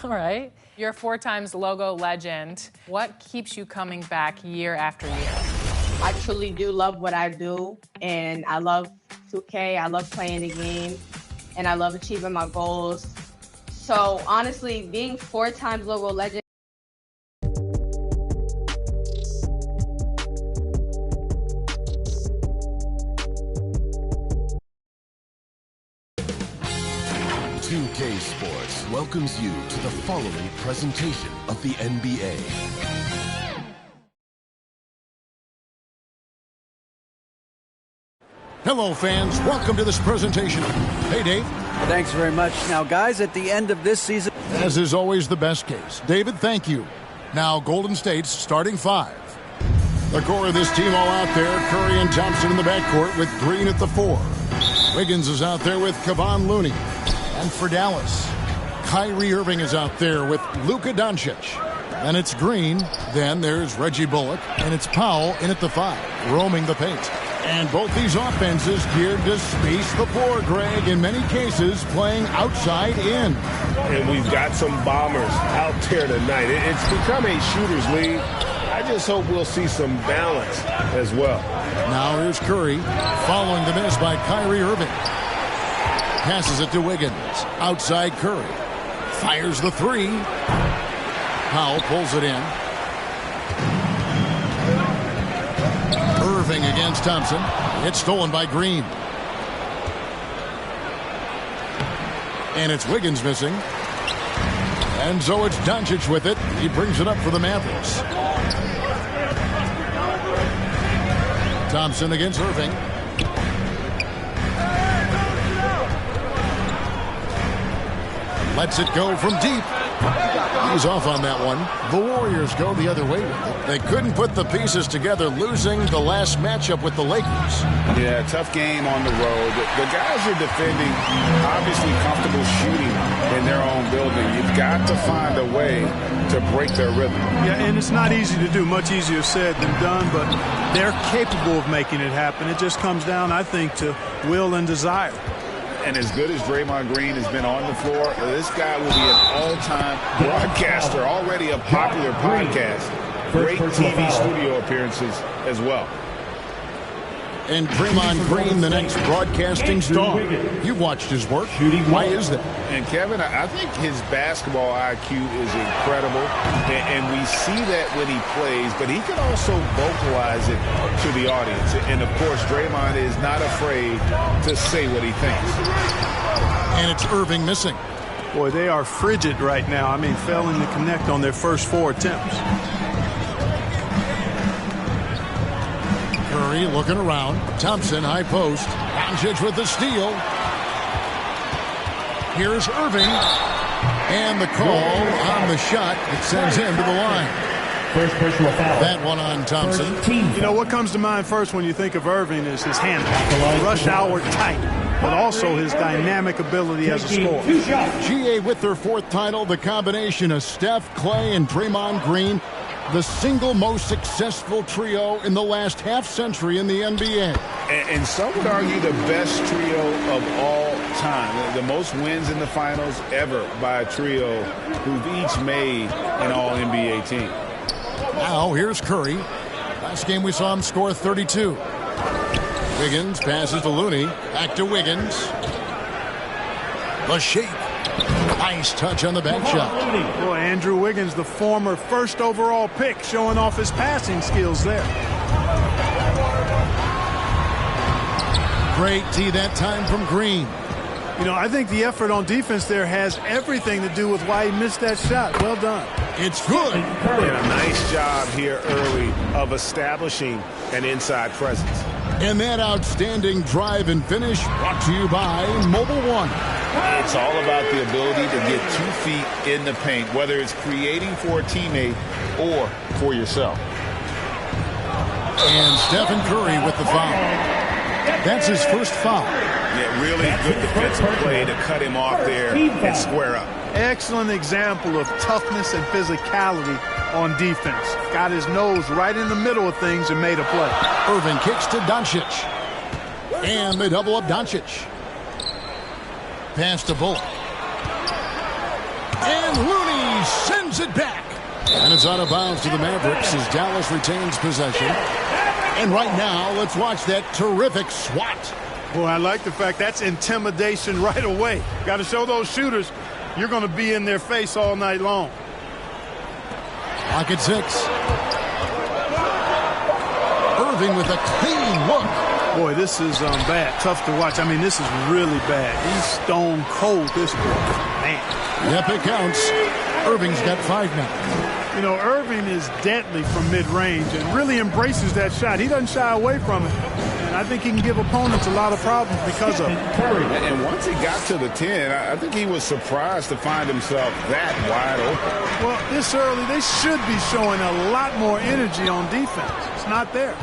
All right. You're a 4 times logo legend. What keeps you coming back year after year? I truly do love what I do, and I love 2K. I love playing the game, and I love achieving my goals. So honestly, being 4 times logo legend. K Sports welcomes you to the following presentation of the NBA. Hello, fans. Welcome to this presentation. Hey, Dave. Thanks very much. Now, guys, at the end of this season... As is always the best case. David, thank you. Now, Golden State's starting 5. The core of this team all out there. Curry and Thompson in the backcourt with Green at the 4. Wiggins is out there with Kevon Looney. And for Dallas, Kyrie Irving is out there with Luka Doncic. And it's Green. Then there's Reggie Bullock. And it's Powell in at the 5, roaming the paint. And both these offenses geared to space the floor, Greg, in many cases playing outside in. And we've got some bombers out there tonight. It's become a shooter's league. I just hope we'll see some balance as well. Now here's Curry following the miss by Kyrie Irving. Passes it to Wiggins. Outside Curry. Fires the 3. Powell pulls it in. Irving against Thompson. It's stolen by Green. And it's Wiggins missing. And so it's Doncic with it. He brings it up for the Mavericks. Thompson against Irving. Lets it go from deep. He's off on that one. The Warriors go the other way with it. They couldn't put the pieces together, losing the last matchup with the Lakers. Yeah, tough game on the road. The guys are defending, obviously comfortable shooting in their own building. You've got to find a way to break their rhythm. Yeah, and it's not easy to do. Much easier said than done, but they're capable of making it happen. It just comes down, I think, to will and desire. And as good as Draymond Green has been on the floor, this guy will be an all-time broadcaster, already a popular podcast. Great TV studio appearances as well. And Draymond Green, the next broadcasting star. You've watched his work. Why is that? And Kevin, I think his basketball IQ is incredible. And we see that when he plays, but he can also vocalize it to the audience. And of course, Draymond is not afraid to say what he thinks. And it's Irving missing. Boy, they are frigid right now. I mean, failing to connect on their first 4 attempts. Curry looking around. Thompson, high post. Doncic with the steal. Here's Irving. And the call on the shot that sends him to the line. First personal foul. That one on Thompson. You know, what comes to mind first when you think of Irving is his handle. Rush hour tight, but also his dynamic ability as a scorer. GA with their 4th title, the combination of Steph, Clay, and Draymond Green. The single most successful trio in the last half-century in the NBA. And some would argue the best trio of all time. The most wins in the finals ever by a trio who've each made an all-NBA team. Now here's Curry. Last game we saw him score 32. Wiggins passes to Looney. Back to Wiggins. The shape. Nice touch on the back shot. Boy, Andrew Wiggins, the former first overall pick, showing off his passing skills there. Great tee that time from Green. You know, I think the effort on defense there has everything to do with why he missed that shot. Well done. It's good. And a nice job here early of establishing an inside presence. And that outstanding drive and finish brought to you by Mobile One. It's all about the ability to get 2 feet in the paint, whether it's creating for a teammate or for yourself. And Stephen Curry with the foul. That's his first foul. Yeah, really good defensive play to cut him off there and square up. Excellent example of toughness and physicality on defense. Got his nose right in the middle of things and made a play. Irving kicks to Doncic. And they double up Doncic. Pass to Bullock. And Looney sends it back. And it's out of bounds to the Mavericks as Dallas retains possession. And right now, let's watch that terrific swat. Boy, I like the fact that's intimidation right away. Got to show those shooters you're going to be in their face all night long. Clock at 6. Irving with a clean look. Boy, this is bad. Tough to watch. I mean, this is really bad. He's stone cold, this boy. Man. Yep, it counts. Irving's got 5 now. You know, Irving is deadly from mid-range and really embraces that shot. He doesn't shy away from it. And I think he can give opponents a lot of problems because of it. And once he got to the 10, I think he was surprised to find himself that wide open. Well, this early, they should be showing a lot more energy on defense. It's not there.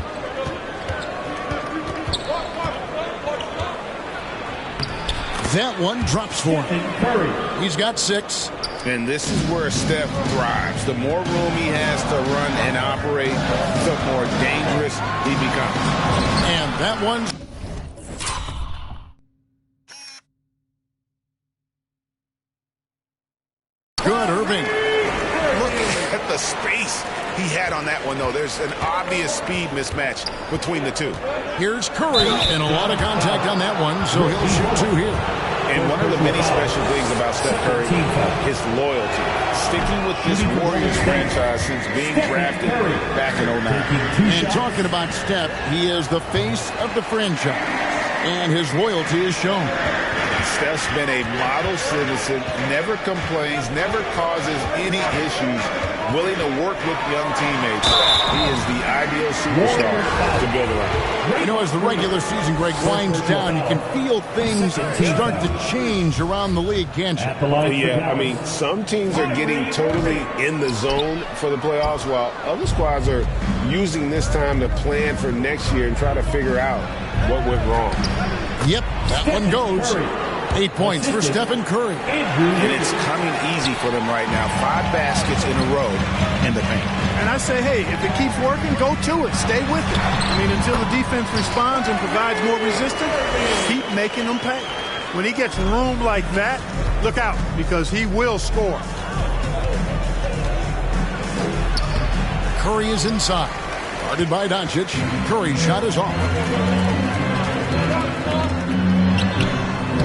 That one drops for him. He's got 6. And this is where Steph thrives. The more room he has to run and operate, the more dangerous he becomes. And that one's good. Irving. Look at the space he had on that one, though. There's an obvious speed mismatch between the two. Here's Curry, and a lot of contact on that one, so he'll shoot 2 here. And one of the many special things about Steph Curry, his loyalty. Sticking with this Warriors franchise since being drafted back in 09. And talking about Steph, he is the face of the franchise, and his loyalty is shown. Steph's been a model citizen, never complains, never causes any issues, willing to work with young teammates. He is the ideal superstar to build around. You know, as the regular season, Greg, winds down, you can feel things start to change around the league, can't you? Yeah, I mean, some teams are getting totally in the zone for the playoffs, while other squads are using this time to plan for next year and try to figure out what went wrong. Yep, that one goes. 8 points for Stephen Curry. And it's coming easy for them right now. 5 baskets in a row in the paint. And I say, hey, if it keeps working, go to it. Stay with it. I mean, until the defense responds and provides more resistance, keep making them pay. When he gets room like that, look out, because he will score. Curry is inside. Guarded by Doncic. Curry's shot is off.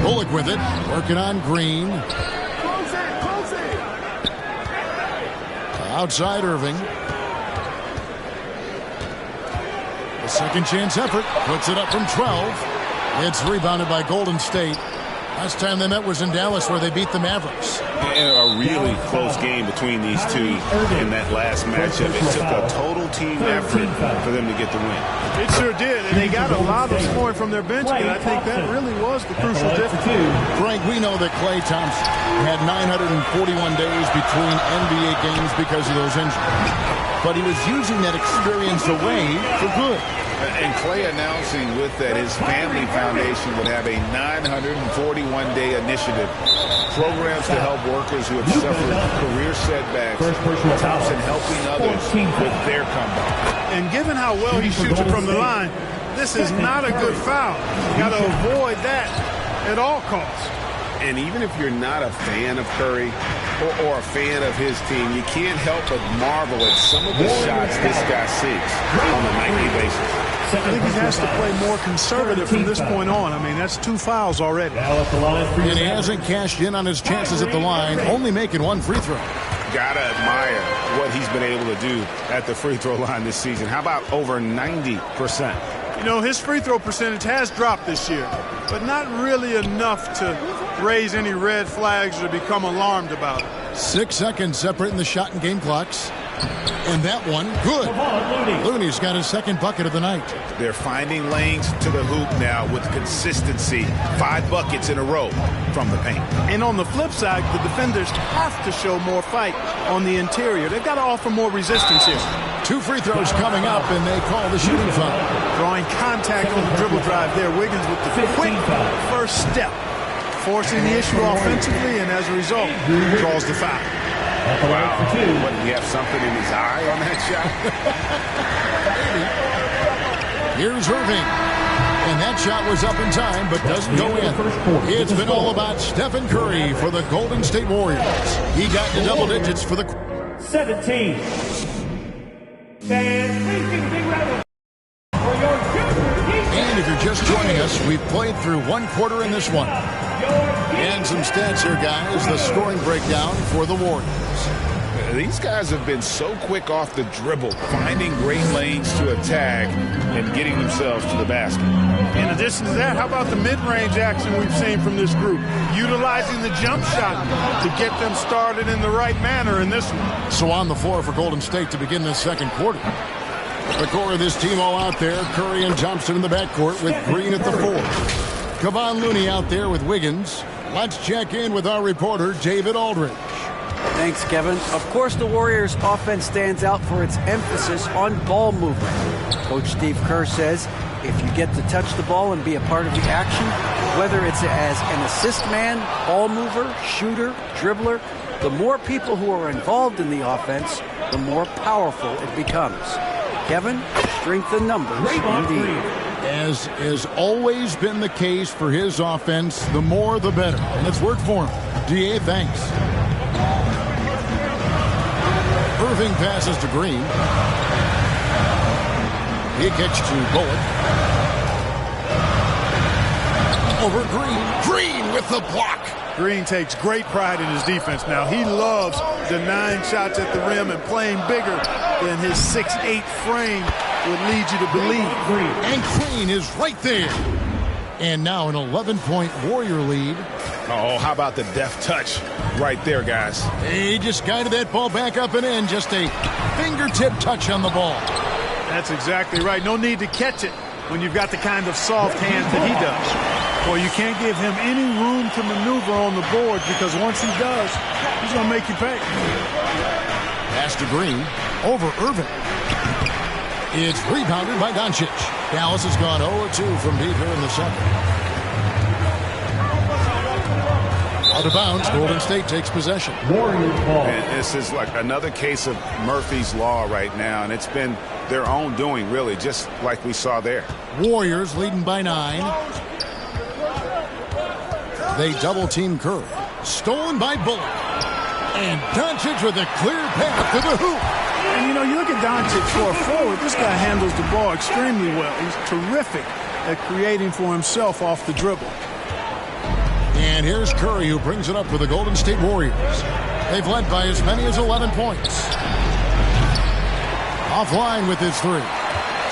Bullock with it, working on Green. Outside Irving. A second chance effort, puts it up from 12. It's rebounded by Golden State. Last time they met was in Dallas, where they beat the Mavericks. And a really close game between these two in that last matchup. It took a total team effort for them to get the win. It sure did, and they got a lot of scoring from their bench, and I think that really was the crucial difference. Frank, we know that Klay Thompson had 941 days between NBA games because of those injuries. But he was using that experience away for good. And Klay announcing with that his family foundation would have a 941-day initiative. Programs to help workers who have suffered career setbacks. Thompson helping others with their comeback. And given how well he shoots it from the line, this is not a good foul. You got to avoid that at all costs. And even if you're not a fan of Curry or a fan of his team, you can't help but marvel at some of the shots this guy seeks on a nightly basis. I think he has to play more conservative from this point on. I mean, that's 2 fouls already. And he hasn't cashed in on his chances at the line, only making 1 free throw. Gotta admire what he's been able to do at the free throw line this season. How about over 90%? You know, his free throw percentage has dropped this year, but not really enough to raise any red flags or become alarmed about it. 6 seconds separating the shot and game clocks. And that one, good. Looney's got his 2nd bucket of the night. They're finding lanes to the hoop now with consistency. 5 buckets in a row from the paint. And on the flip side, the defenders have to show more fight on the interior. They've got to offer more resistance here. 2 free throws coming up, and they call the shooting foul. Drawing contact on the dribble drive there. Wiggins with the quick first step. Forcing the issue offensively, and as a result, draws the foul. Wow. What, did he have something in his eye on that shot? Here's Irving. And that shot was up in time, but doesn't go in. It's been all about Stephen Curry for the Golden State Warriors. He got to double digits for the 17. And if you're just joining us, we've played through one quarter in this one. And some stats here, guys. The scoring breakdown for the Warriors. These guys have been so quick off the dribble, finding great lanes to attack and getting themselves to the basket. In addition to that, how about the mid-range action we've seen from this group? Utilizing the jump shot to get them started in the right manner in this one. So on the floor for Golden State to begin this second quarter. The core of this team all out there. Curry and Thompson in the backcourt with Green at the 4. Kevon Looney out there with Wiggins. Let's check in with our reporter, David Aldridge. Thanks, Kevin. Of course, the Warriors' offense stands out for its emphasis on ball movement. Coach Steve Kerr says if you get to touch the ball and be a part of the action, whether it's as an assist man, ball mover, shooter, dribbler, the more people who are involved in the offense, the more powerful it becomes. Kevin, strength in numbers, indeed. As has always been the case for his offense, the more the better. And it's worked for him. D.A., thanks. Irving passes to Green. He kicks to Bullock. Over Green. Green with the block. Green takes great pride in his defense now. He loves denying shots at the rim and playing bigger than his 6'8" frame would lead you to believe. And Green is right there. And now an 11-point Warrior lead. Oh, how about the deft touch right there, guys? He just guided that ball back up and in. Just a fingertip touch on the ball. That's exactly right. No need to catch it when you've got the kind of soft hands that he does. Well, you can't give him any room to maneuver on the board because once he does, he's going to make you pay. Pass to Green. Over Irving. It's rebounded by Doncic. Dallas has gone 0-2 from deep here in the second. Out of bounds, Golden State takes possession. Warriors ball. And this is like another case of Murphy's Law right now, and it's been their own doing, really, just like we saw there. Warriors leading by 9. They double-team Curry. Stolen by Bullock. And Doncic with a clear path to the hoop. And, you know, you look at Doncic for a forward, this guy handles the ball extremely well. He's terrific at creating for himself off the dribble. And here's Curry, who brings it up for the Golden State Warriors. They've led by as many as 11 points. Offline with his 3.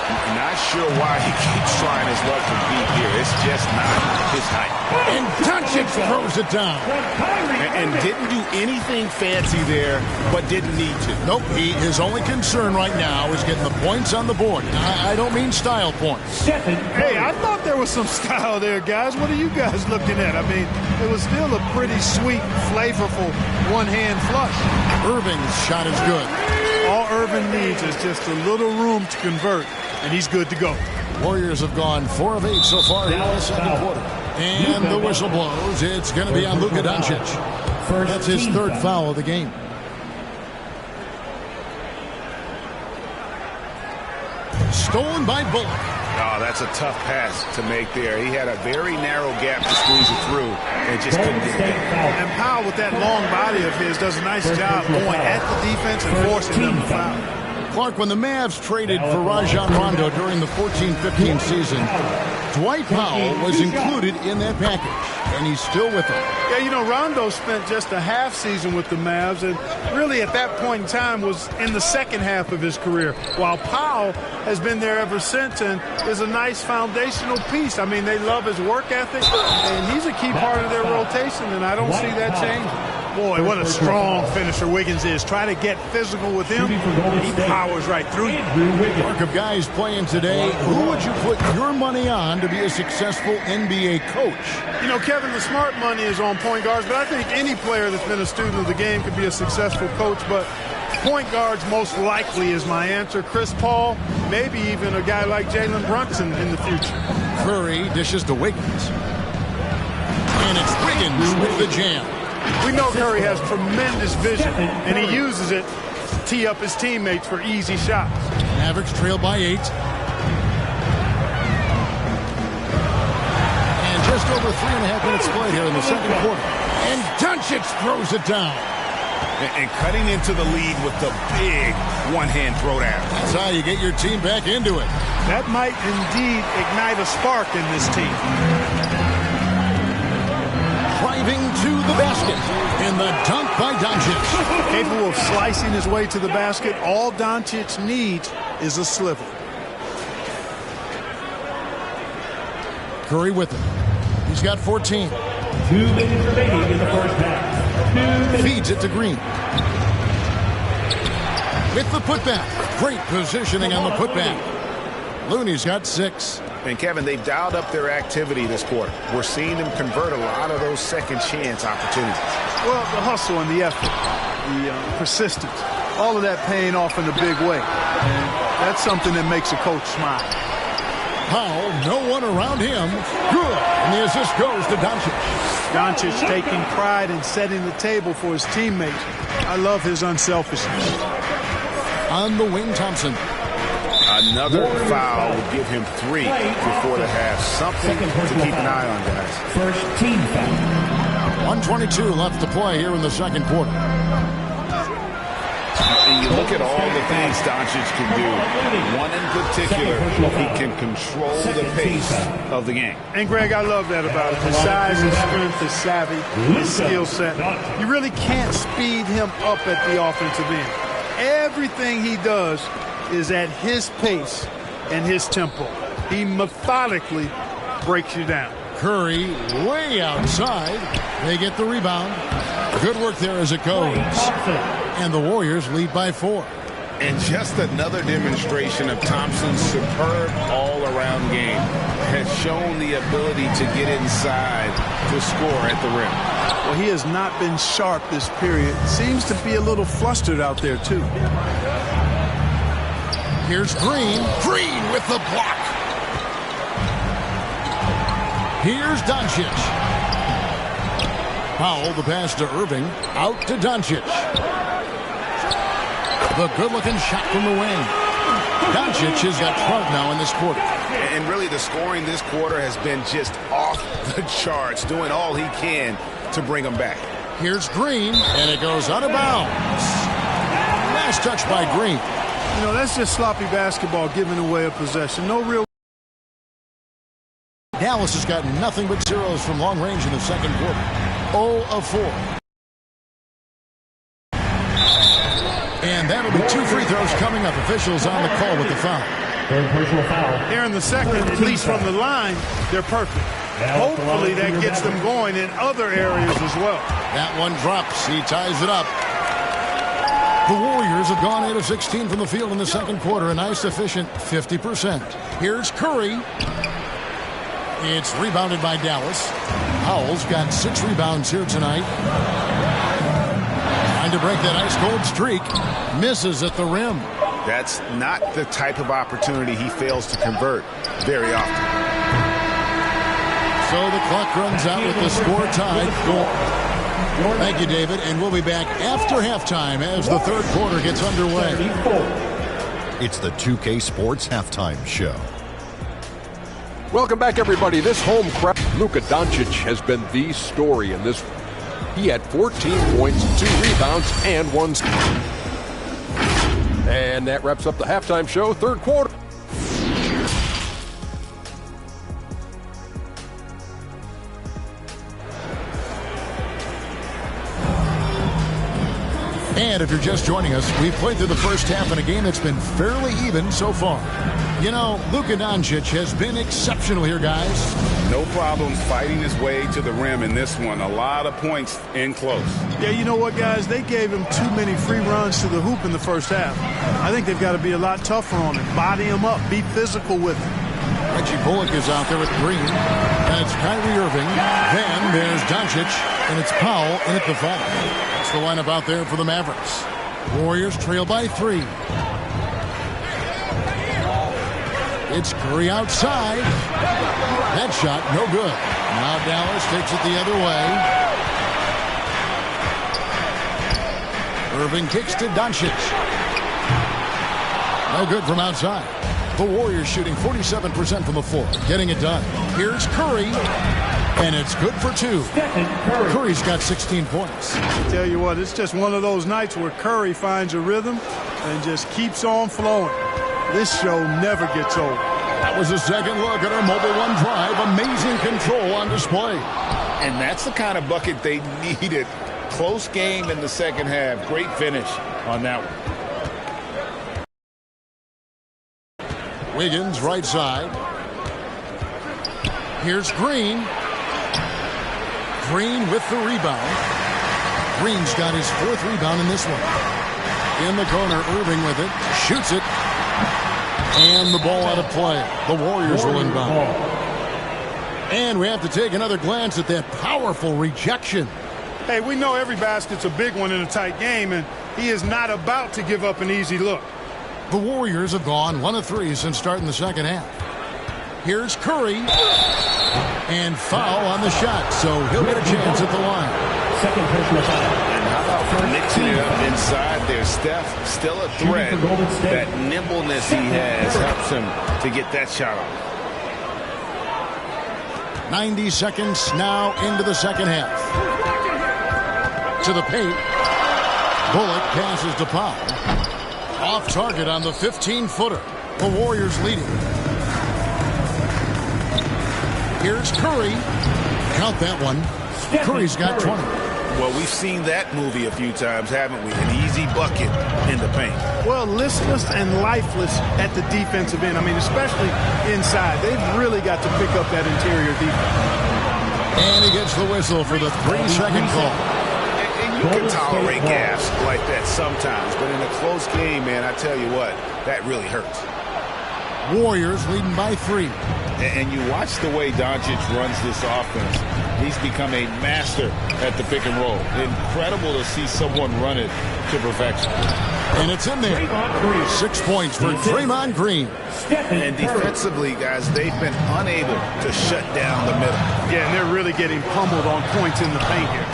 Not sure why he keeps trying his luck from deep here. It's just not his height. And Doncic throws it down. And didn't do anything fancy there, but didn't need to. Nope, his only concern right now is getting the points on the board. I don't mean style points. Hey, I thought there was some style there, guys. What are you guys looking at? I mean, it was still a pretty sweet, flavorful one-hand flush. Irving's shot is good. All Irving needs is just a little room to convert, and he's good to go. Warriors have gone 4 of 8 so far in the second quarter. And the whistle blows. It's going to be on Luka Doncic. That's his 3rd foul of the game. Stolen by Bullock. Oh, that's a tough pass to make there. He had a very narrow gap to squeeze it through and just couldn't get it there. And Powell, with that long body of his, does a nice job going at the defense and forcing them to foul. Clark, when the Mavs traded for Rajon Rondo during the 14-15 season, Dwight Powell was included in that package, and he's still with them. Yeah, you know, Rondo spent just a half season with the Mavs, and really at that point in time was in the second half of his career, while Powell has been there ever since and is a nice foundational piece. I mean, they love his work ethic, and he's a key part of their rotation, and I don't see that changing. Boy, what a strong finisher Wiggins is. Try to get physical with him. He powers right through you. Mark of guys playing today, who would you put your money on to be a successful NBA coach? You know, Kevin, the smart money is on point guards, but I think any player that's been a student of the game could be a successful coach. But point guards most likely is my answer. Chris Paul, maybe even a guy like Jalen Brunson in the future. Curry dishes to Wiggins. And it's Wiggins with the jam. We know Curry has tremendous vision, and he uses it to tee up his teammates for easy shots. Mavericks trail by 8. Just over 3.5 minutes played here in the second quarter. And Doncic throws it down. And cutting into the lead with the big one-hand throwdown. That's how you get your team back into it. That might indeed ignite a spark in this team. Driving to the basket. And the dunk by Doncic. Capable of slicing his way to the basket. All Doncic needs is a sliver. Curry with him. He's got 14. 2 minutes remaining in the first half. Feeds it to Green. With the putback. Great positioning on the putback. Looney's got 6. And Kevin, they've dialed up their activity this quarter. We're seeing them convert a lot of those second chance opportunities. Well, the hustle and the effort, the persistence, all of that paying off in a big way. And that's something that makes a coach smile. Powell, no one around him. Good. And the assist goes to Doncic. Doncic taking pride in setting the table for his teammates. I love his unselfishness. On the wing, Thompson. Another foul will give him 3 before the half. Something to keep an eye on, guys. First team foul. 1:22 left to play here in the second quarter. And you look at all the things Doncic can do. One in particular, he can control the pace of the game. And, Greg, I love that about him. His size, his strength, his savvy, his skill set. You really can't speed him up at the offensive end. Everything he does is at his pace and his tempo. He methodically breaks you down. Curry way outside. They get the rebound. Good work there as it goes. And the Warriors lead by 4. And just another demonstration of Thompson's superb all-around game. Has shown the ability to get inside to score at the rim. Well, he has not been sharp this period. Seems to be a little flustered out there, too. Here's Green. Green with the block. Here's Doncic. Powell, the pass to Irving. Out to Doncic. The good-looking shot from the wing. Doncic has got 12 now in this quarter. And really the scoring this quarter has been just off the charts, doing all he can to bring them back. Here's Green, and it goes out of bounds. Last touch by Green. You know, that's just sloppy basketball, giving away a possession. No real. Dallas has got nothing but zeros from long range in the second quarter. 0 of 4. And that'll be 2 free throws coming up. Officials on the call with the foul. Third personal foul. Here in the second, at least from the line, they're perfect. Hopefully that gets them going in other areas as well. That one drops. He ties it up. The Warriors have gone 8 of 16 from the field in the second quarter. A nice, efficient 50%. Here's Curry. It's rebounded by Dallas. Powell's got 6 rebounds here tonight. Trying to break that ice-cold streak. Misses at the rim. That's not the type of opportunity he fails to convert very often. So the clock runs out with the score tied. Thank you, David. And we'll be back after halftime as the third quarter gets underway. It's the 2K Sports Halftime Show. Welcome back, everybody. This home crowd, Luka Doncic has been the story in this one. He had 14 points, 2 rebounds, and 1 steal. And that wraps up the halftime show, third quarter. And if you're just joining us, we've played through the first half in a game that's been fairly even so far. You know, Luka Doncic has been exceptional here, guys. No problems fighting his way to the rim in this one. A lot of points in close. Yeah, you know what, guys? They gave him too many free runs to the hoop in the first half. I think they've got to be a lot tougher on him. Body him up. Be physical with him. Reggie Bullock is out there with Green. And it's Kyrie Irving. Then there's Doncic. And it's Powell in at the 5. That's the lineup out there for the Mavericks. Warriors trail by 3. It's Curry outside. That shot, no good. Now Dallas takes it the other way. Irving kicks to Doncic. No good from outside. The Warriors shooting 47% from the floor. Getting it done. Here's Curry. And it's good for 2. Curry's got 16 points. I tell you what, it's just one of those nights where Curry finds a rhythm and just keeps on flowing. This show never gets old. That was a second look at our Mobile One drive. Amazing control on display. And that's the kind of bucket they needed. Close game in the second half. Great finish on that one. Wiggins, right side. Here's Green. Green with the rebound. Green's got his 4th rebound in this one. In the corner, Irving with it. Shoots it. And the ball out of play. The Warriors will inbound. And we have to take another glance at that powerful rejection. Hey, we know every basket's a big one in a tight game, and he is not about to give up an easy look. The Warriors have gone 1 of 3 since starting the second half. Here's Curry. And foul on the shot, so he'll get a chance at the line. Second personal foul. And how about mixing it up inside there? Steph, still a threat. That nimbleness he has helps him to get that shot off. 90 seconds now into the second half. To the paint. Bullock passes to Powell. Off target on the 15-footer. The Warriors leading. Here's Curry. Count that one. Curry's got 20. Well, we've seen that movie a few times, haven't we? An easy bucket in the paint. Well, listless and lifeless at the defensive end. I mean, especially inside. They've really got to pick up that interior defense. And he gets the whistle for the 3-second call. And you can tolerate gas like that sometimes, but in a close game, man, I tell you what, that really hurts. Warriors leading by 3. And you watch the way Doncic runs this offense. He's become a master at the pick and roll. Incredible to see someone run it to perfection. And it's in there. 6 points for Draymond Green. And defensively, guys, they've been unable to shut down the middle. Yeah, and they're really getting pummeled on points in the paint here.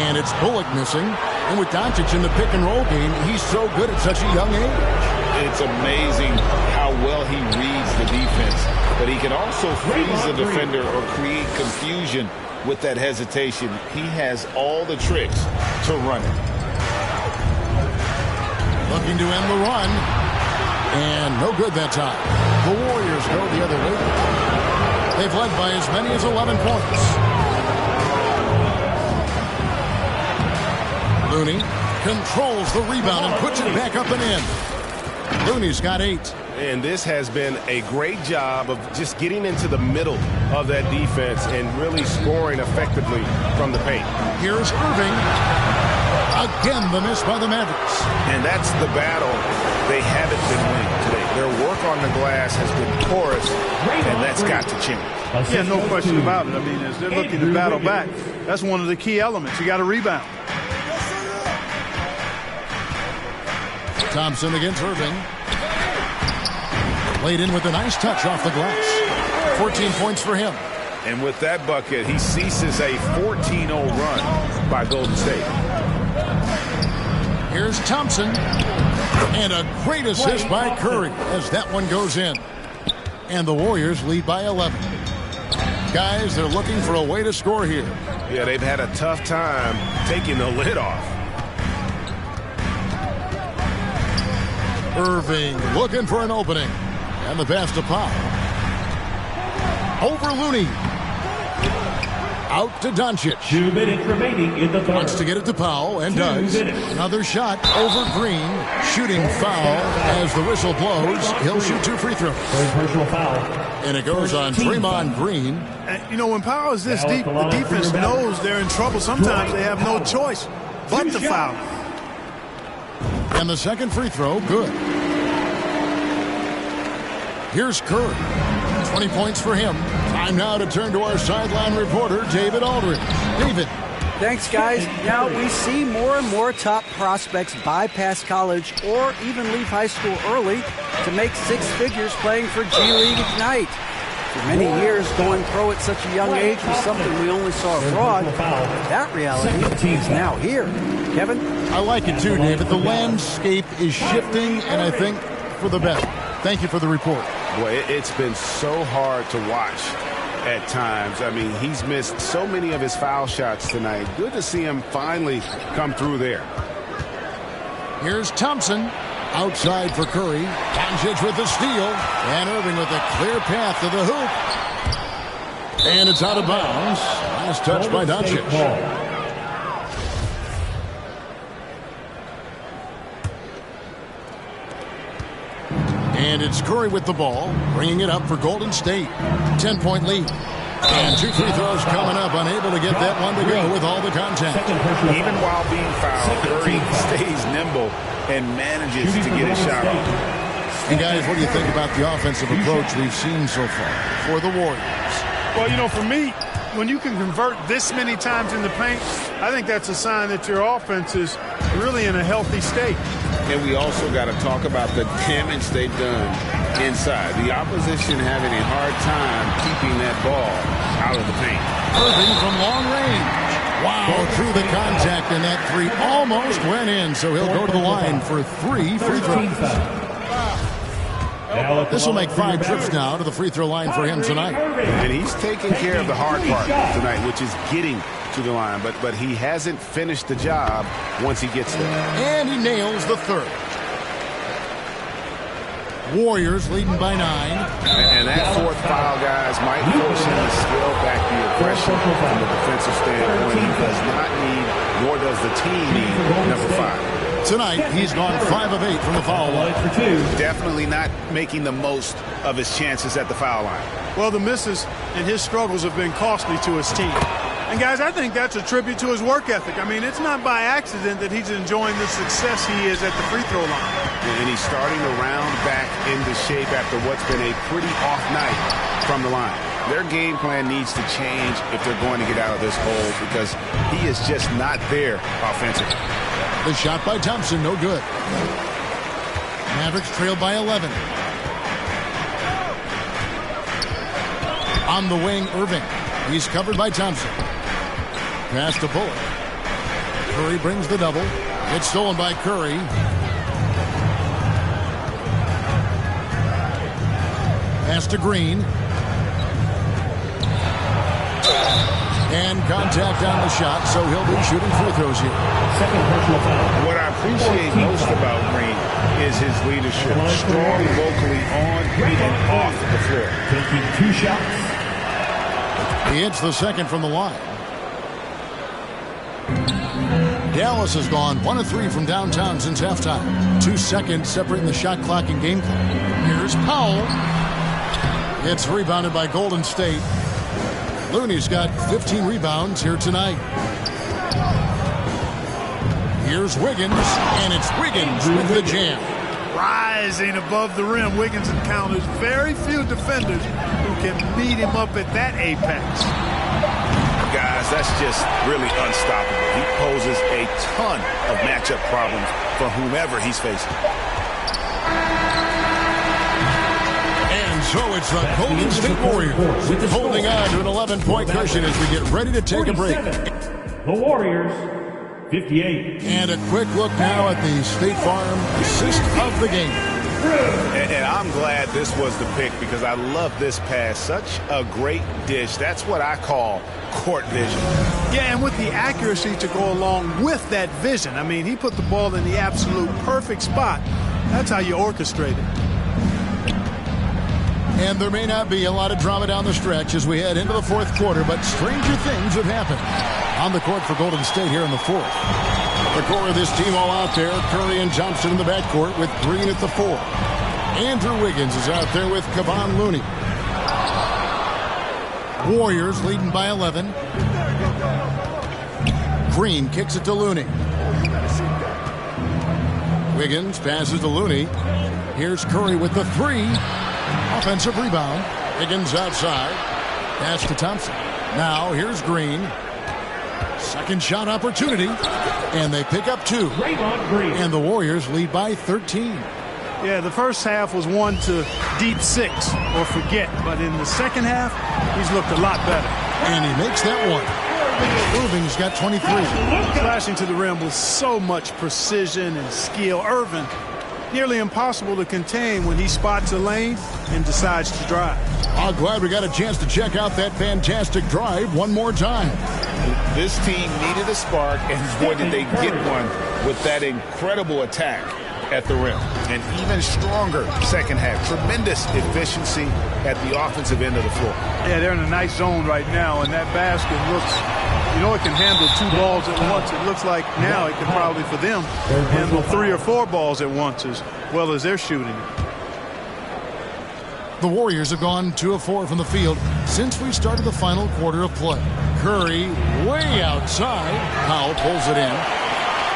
And it's Bullock missing. And with Doncic in the pick and roll game, he's so good at such a young age. It's amazing how well he reads the defense. But he can also freeze the defender or create confusion with that hesitation. He has all the tricks to run it. Looking to end the run. And no good that time. The Warriors go the other way. They've led by as many as 11 points. Looney controls the rebound and puts it back up and in. Looney's got 8. And this has been a great job of just getting into the middle of that defense and really scoring effectively from the paint. Here's Irving. Again, the miss by the Mavericks. And that's the battle they haven't been winning today. Their work on the glass has been porous, and that's got to change. Yeah, no question about it. I mean, as they're looking to battle back, that's one of the key elements. You got to rebound. Thompson against Irving. Laid in with a nice touch off the glass. 14 points for him. And with that bucket, he ceases a 14-0 run by Golden State. Here's Thompson. And a great assist by Curry as that one goes in. And the Warriors lead by 11. Guys, they're looking for a way to score here. Yeah, they've had a tough time taking the lid off. Irving looking for an opening. And the pass to Powell. Over Looney. Out to Doncic. 2 minutes remaining in the third. Wants to get it to Powell and does. Another shot over Green. Shooting foul as the whistle blows. He'll shoot 2 free throws. Third personal foul. And it goes on Draymond Green. And, you know, when Powell is this deep, the defense knows they're in trouble. Sometimes they have no choice but to foul. And the second free throw, good. Here's Curry. 20 points for him. Time now to turn to our sideline reporter, David Aldridge. David. Thanks, guys. Now we see more and more top prospects bypass college or even leave high school early to make 6 figures playing for G League Ignite. For many years, going pro at such a young age was something we only saw abroad. That reality is now here. Kevin? I like it too, David. The landscape is shifting, and I think for the better. Thank you for the report. Boy, it's been so hard to watch at times. I mean, he's missed so many of his foul shots tonight. Good to see him finally come through there. Here's Thompson. Outside for Curry. Doncic with the steal. And Irving with a clear path to the hoop. And it's out of bounds. Last touch by Doncic. And it's Curry with the ball, bringing it up for Golden State. 10-point lead. And 2 free throws coming up, unable to get that one to go with all the contact. Even while being fouled, Curry stays nimble and manages to get his shot off. And guys, what do you think about the offensive approach we've seen so far for the Warriors? Well, you know, for me, when you can convert this many times in the paint, I think that's a sign that your offense is really in a healthy state. And we also got to talk about the damage they've done inside. The opposition having a hard time keeping that ball out of the paint. Irving from long range. Wow, through the contact, and that three almost went in, so he'll go to the line for 3 free throws. This will make 5 trips now to the free throw line for him tonight. And he's taking care of the hard part tonight, which is getting to the line. But he hasn't finished the job once he gets there. And he nails the third. Warriors leading by 9. And that fourth foul, guys, might force him to scale back the aggression from the defensive standpoint. He does not need, nor does the team need, number 5. Tonight, he's gone 5 of 8 from the foul line. Definitely not making the most of his chances at the foul line. Well, the misses and his struggles have been costly to his team. And, guys, I think that's a tribute to his work ethic. I mean, it's not by accident that he's enjoying the success he is at the free throw line. And he's starting to round back into shape after what's been a pretty off night from the line. Their game plan needs to change if they're going to get out of this hole because he is just not there offensively. The shot by Thompson, no good. Mavericks trailed by 11. On the wing, Irving. He's covered by Thompson. Pass to Bullock. Curry brings the double. It's stolen by Curry. Pass to Green. And contact on the shot, so he'll be shooting free throws here. What I appreciate most about Green is his leadership. Strong vocally on and off the floor. Taking 2 shots. He hits the second from the line. Dallas has gone 1 of 3 from downtown since halftime. 2 seconds separating the shot clock and game clock. Here's Powell. It's rebounded by Golden State. Looney's got 15 rebounds here tonight. Here's Wiggins, and it's Wiggins with the jam. Rising above the rim, Wiggins encounters very few defenders who can meet him up at that apex. Guys, that's just really unstoppable. He poses a ton of matchup problems for whomever he's facing. And so it's the Golden State Warriors holding on to an 11-point cushion as we get ready to take a break. The Warriors, 58. And a quick look now at the State Farm assist of the game. And I'm glad this was the pick because I love this pass. Such a great dish. That's what I call court vision. Yeah, and with the accuracy to go along with that vision. I mean, he put the ball in the absolute perfect spot. That's how you orchestrate it. And there may not be a lot of drama down the stretch as we head into the fourth quarter, but stranger things have happened. On the court for Golden State here in the fourth. The core of this team all out there. Curry and Thompson in the backcourt with Green at the 4. Andrew Wiggins is out there with Kevon Looney. Warriors leading by 11. Green kicks it to Looney. Wiggins passes to Looney. Here's Curry with the 3. Offensive rebound. Wiggins outside. Pass to Thompson. Now here's Green. Second shot opportunity. And they pick up 2. And the Warriors lead by 13. Yeah, the first half was one to deep 6 or forget. But in the second half, he's looked a lot better. And he makes that one. Irving's got 23. Flashing to the rim with so much precision and skill. Irving nearly impossible to contain when he spots a lane and decides to drive. I'm glad we got a chance to check out that fantastic drive one more time. This team needed a spark, and boy, did they get one with that incredible attack at the rim. An even stronger second half. Tremendous efficiency at the offensive end of the floor. Yeah, they're in a nice zone right now, and that basket looks, you know, it can handle 2 balls at once. It looks like now it can probably, for them, handle 3 or 4 balls at once as well as they're shooting. The Warriors have gone 2 of 4 from the field since we started the final quarter of play. Curry way outside. Powell pulls it in.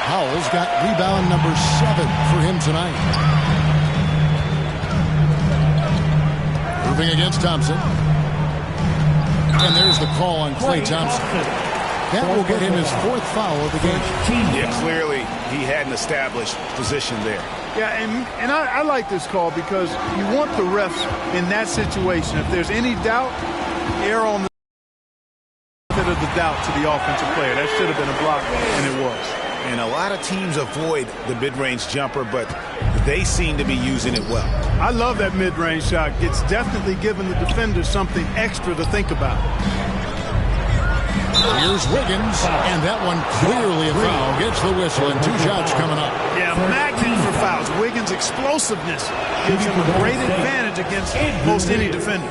Powell's got rebound number 7 for him tonight. Moving against Thompson. And there's the call on Klay Thompson. That will get him his 4th foul of the game. Yeah, clearly he had an established position there. Yeah, and I like this call because you want the refs in that situation. If there's any doubt, err on the bit of the doubt to the offensive player. That should have been a block, and it was. And a lot of teams avoid the mid-range jumper, but they seem to be using it well. I love that mid-range shot. It's definitely giving the defender something extra to think about. Here's Wiggins, and that one clearly a foul. Gets the whistle, and 2 shots coming up. Yeah, magnet for fouls. Wiggins' explosiveness gives him a great advantage against most any defender.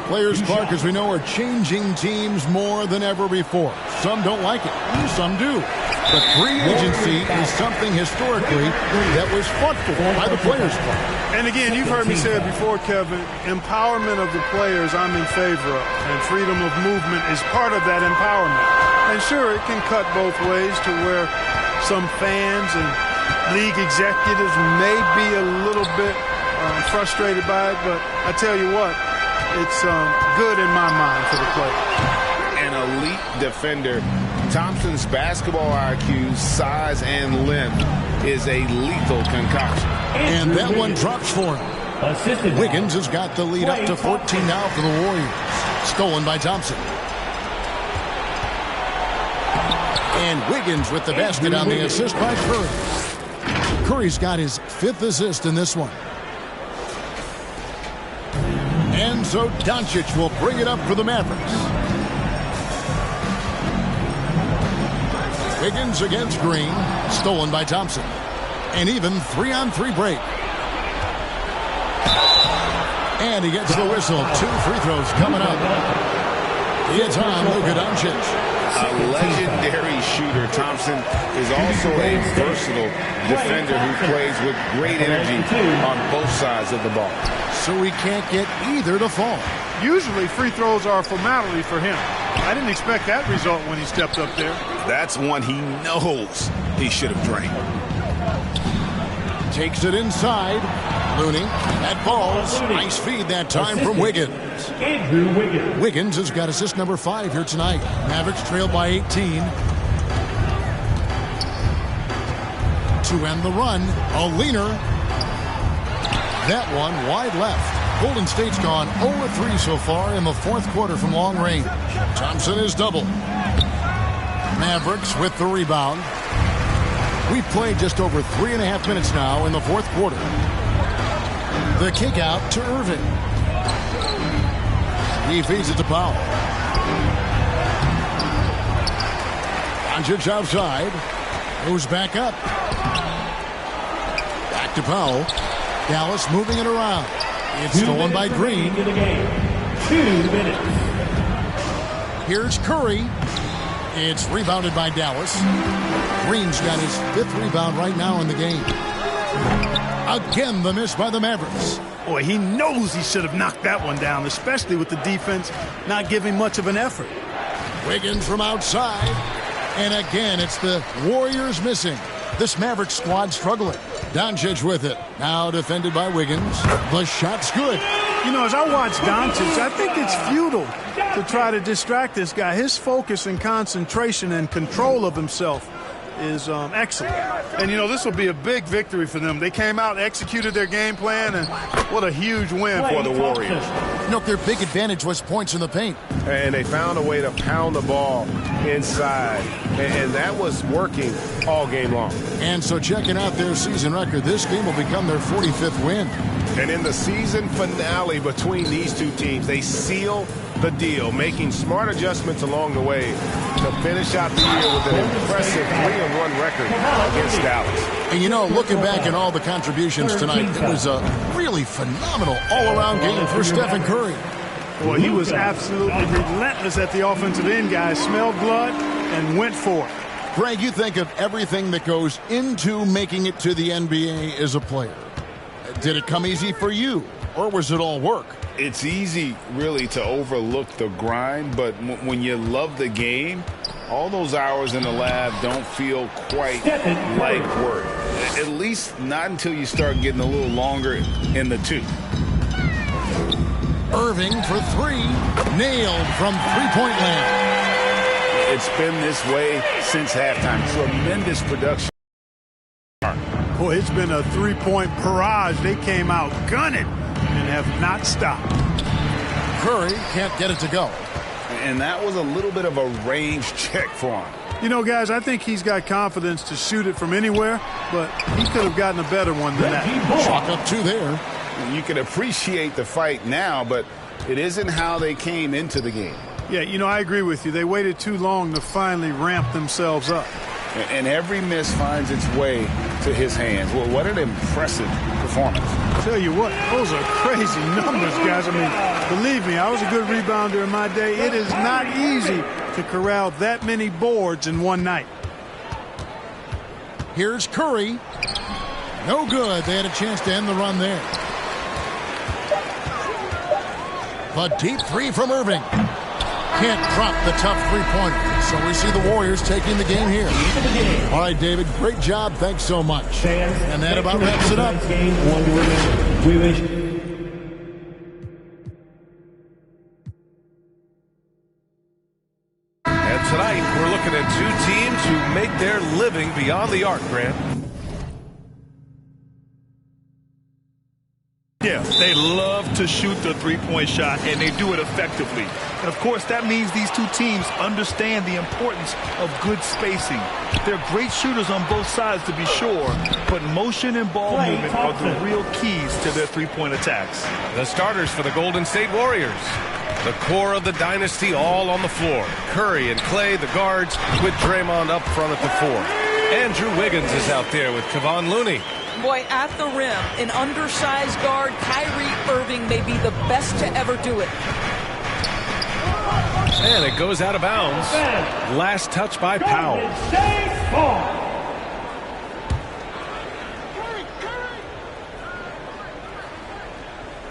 Players, Clark, as we know, are changing teams more than ever before. Some don't like it, some do. But free agency is something historically that was fought for by the players. And again, you've heard me say it before, Kevin, empowerment of the players I'm in favor of, and freedom of movement is part of that empowerment. And sure, it can cut both ways to where some fans and league executives may be a little bit frustrated by it, but I tell you what, it's good in my mind for the player. An elite defender. Thompson's basketball IQ, size, and length is a lethal concoction. And that one drops for him. Wiggins has got the lead up to 14 now for the Warriors. Stolen by Thompson. And Wiggins with the basket on the assist by Curry. Curry's got his 5th assist in this one. And so Doncic will bring it up for the Mavericks. Wiggins against Green. Stolen by Thompson. An even 3-on-3 break. And he gets the whistle. 2 free throws coming up. It's on Luka Doncic. A legendary shooter. Thompson is also a versatile defender who plays with great energy on both sides of the ball. So he can't get either to fall. Usually free throws are a formality for him. I didn't expect that result when he stepped up there. That's one he knows he should have drained. Takes it inside. Looney. That falls. Nice feed that time from Wiggins. Andrew Wiggins. Wiggins has got assist number 5 here tonight. Mavericks trail by 18. To end the run, a leaner. That one wide left. Golden State's gone 0-3 so far in the 4th quarter from long range. Thompson is doubled. Mavericks with the rebound. We've played just over 3.5 minutes now in the 4th quarter. The kick out to Irving. He feeds it to Powell. Doncic outside. Goes back up. Back to Powell. Dallas moving it around. It's stolen by Green. 2 minutes. Here's Curry. It's rebounded by Dallas. Green's got his 5th rebound right now in the game. Again, the miss by the Mavericks. Boy, he knows he should have knocked that one down, especially with the defense not giving much of an effort. Wiggins from outside. And again, it's the Warriors missing. This Mavericks squad struggling. Doncic with it. Now defended by Wiggins. The shot's good. You know, as I watch Doncic, I think it's futile to try to distract this guy. His focus and concentration and control of himself is excellent. And, you know, this will be a big victory for them. They came out, executed their game plan, and what a huge win for the Warriors. You know, their big advantage was points in the paint. And they found a way to pound the ball inside. And that was working all game long. And so checking out their season record, this game will become their 45th win. And in the season finale between these two teams, they seal the deal, making smart adjustments along the way to finish out the year with an impressive 3-1 record against Dallas. And, you know, looking back at all the contributions tonight, it was a really phenomenal all-around game for Stephen Curry. Well, he was absolutely relentless at the offensive end, guys. Smelled blood and went for it. Greg, you think of everything that goes into making it to the NBA as a player. Did it come easy for you, or was it all work? It's easy, really, to overlook the grind, but when you love the game, all those hours in the lab don't feel quite like work. At least not until you start getting a little longer in the tooth. Irving for three, nailed from three-point land. It's been this way since halftime. Tremendous production. Boy, it's been a three-point barrage. They came out gunning and have not stopped. Curry can't get it to go. And that was a little bit of a range check for him. You know, guys, I think he's got confidence to shoot it from anywhere, but he could have gotten a better one than that. Chalk up two there. You can appreciate the fight now, but it isn't how they came into the game. Yeah, you know, I agree with you. They waited too long to finally ramp themselves up. And every miss finds its way to his hands. Well, what an impressive performance. I'll tell you what, those are crazy numbers, guys. I mean, believe me, I was a good rebounder in my day. It is not easy to corral that many boards in one night. Here's Curry. No good. They had a chance to end the run there. The deep three from Irving. Can't drop the tough three-pointer. So we see the Warriors taking the game here. All right, David, great job. Thanks so much. And that about wraps it up. And tonight, we're looking at two teams who make their living beyond the arc, Grant. Yeah, they love to shoot the three-point shot, and they do it effectively. And, of course, that means these two teams understand the importance of good spacing. They're great shooters on both sides, to be sure, but motion and ball movement are the real keys to their three-point attacks. The starters for the Golden State Warriors. The core of the dynasty all on the floor. Curry and Clay, the guards, with Draymond up front at the four. Andrew Wiggins is out there with Kevon Looney. Boy, at the rim, an undersized guard, Kyrie Irving, may be the best to ever do it. And it goes out of bounds. Last touch by Powell.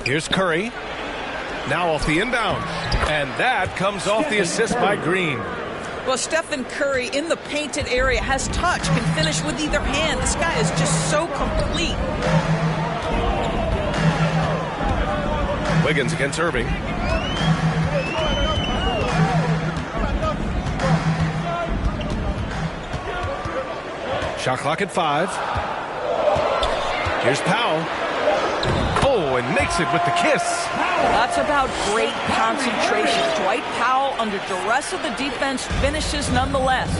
Here's Curry. Now off the inbound. And that comes off the assist by Green. Well, Stephen Curry in the painted area has touch, can finish with either hand. This guy is just so complete. Wiggins against Irving. Shot clock at 5. Here's Powell. Oh, and makes it with the kiss. That's about great concentration. Dwight Powell, under duress of the defense, finishes nonetheless.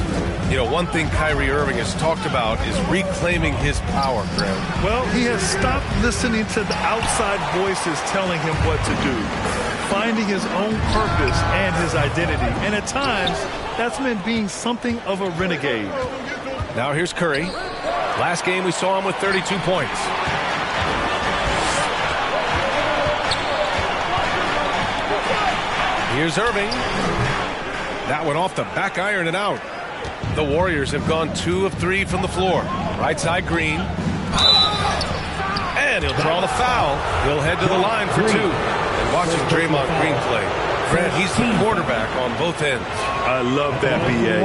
You know, one thing Kyrie Irving has talked about is reclaiming his power, Graham. Well, he has stopped listening to the outside voices telling him what to do, finding his own purpose and his identity. And at times, that's meant being something of a renegade. Now here's Curry. Last game we saw him with 32 points. Here's Irving. That one off the back iron and out. The Warriors have gone 2 of 3 from the floor. Right side Green. And he'll draw the foul. He'll head to the line for 2. And watching Draymond Green play, Grant, he's the quarterback on both ends. I love that, B.A.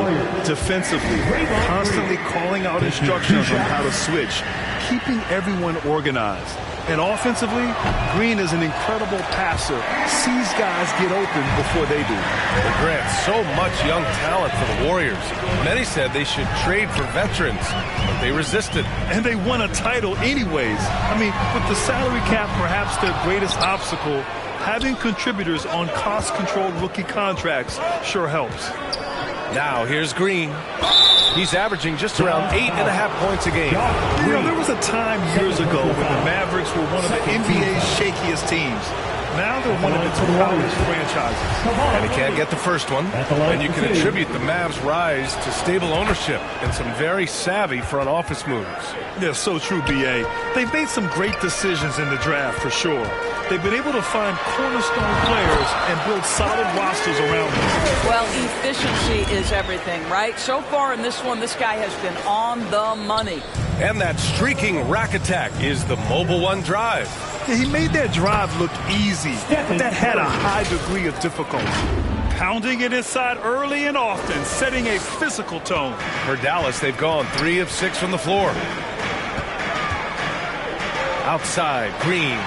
Defensively, constantly calling out instructions on how to switch, keeping everyone organized. And offensively, Green is an incredible passer, sees guys get open before they do. Well, Grant, so much young talent for the Warriors. Many said they should trade for veterans, but they resisted. And they won a title anyways. I mean, with the salary cap perhaps their greatest obstacle, having contributors on cost-controlled rookie contracts sure helps. Now, here's Green. He's averaging just around 8.5 points a game. You know, there was a time years ago when the Mavericks were one of the NBA's shakiest teams. Now they're one of its proudest franchises. And he can't get the first one. And you can attribute the Mavs' rise to stable ownership and some very savvy front office moves. Yeah, so true, B.A. They've made some great decisions in the draft, for sure. They've been able to find cornerstone players and build solid rosters around them. Well, efficiency is everything, right? So far in this one, this guy has been on the money. And that streaking rack attack is the Mobile One drive. Yeah, he made that drive look easy, but that had a high degree of difficulty. Pounding it inside early and often, setting a physical tone. For Dallas, they've gone 3 of 6 from the floor. Outside, Green.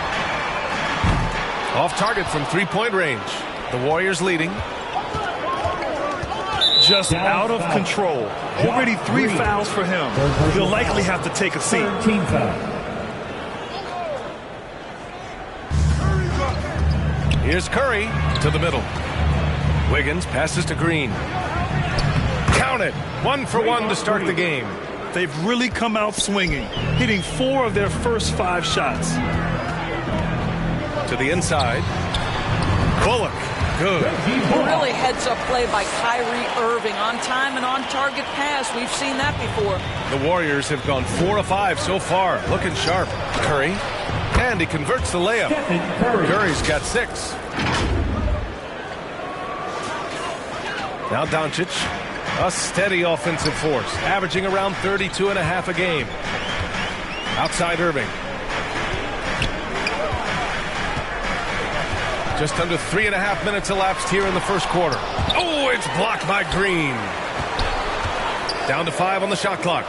Off target from three-point range. The Warriors leading. Just out of control. Already 3 fouls for him. He'll likely have to take a seat. Here's Curry to the middle. Wiggins passes to Green. Count it. 1 for 1 to start the game. They've really come out swinging, hitting 4 of their first 5 shots. To the inside. Bullock. Good. Really heads-up play by Kyrie Irving. On time and on target pass. We've seen that before. The Warriors have gone 4 of 5 so far. Looking sharp. Curry. And he converts the layup. Curry's got 6. Now Doncic. A steady offensive force. Averaging around 32.5 a game. Outside Irving. Just under 3.5 minutes elapsed here in the first quarter. Oh, it's blocked by Green. Down to 5 on the shot clock.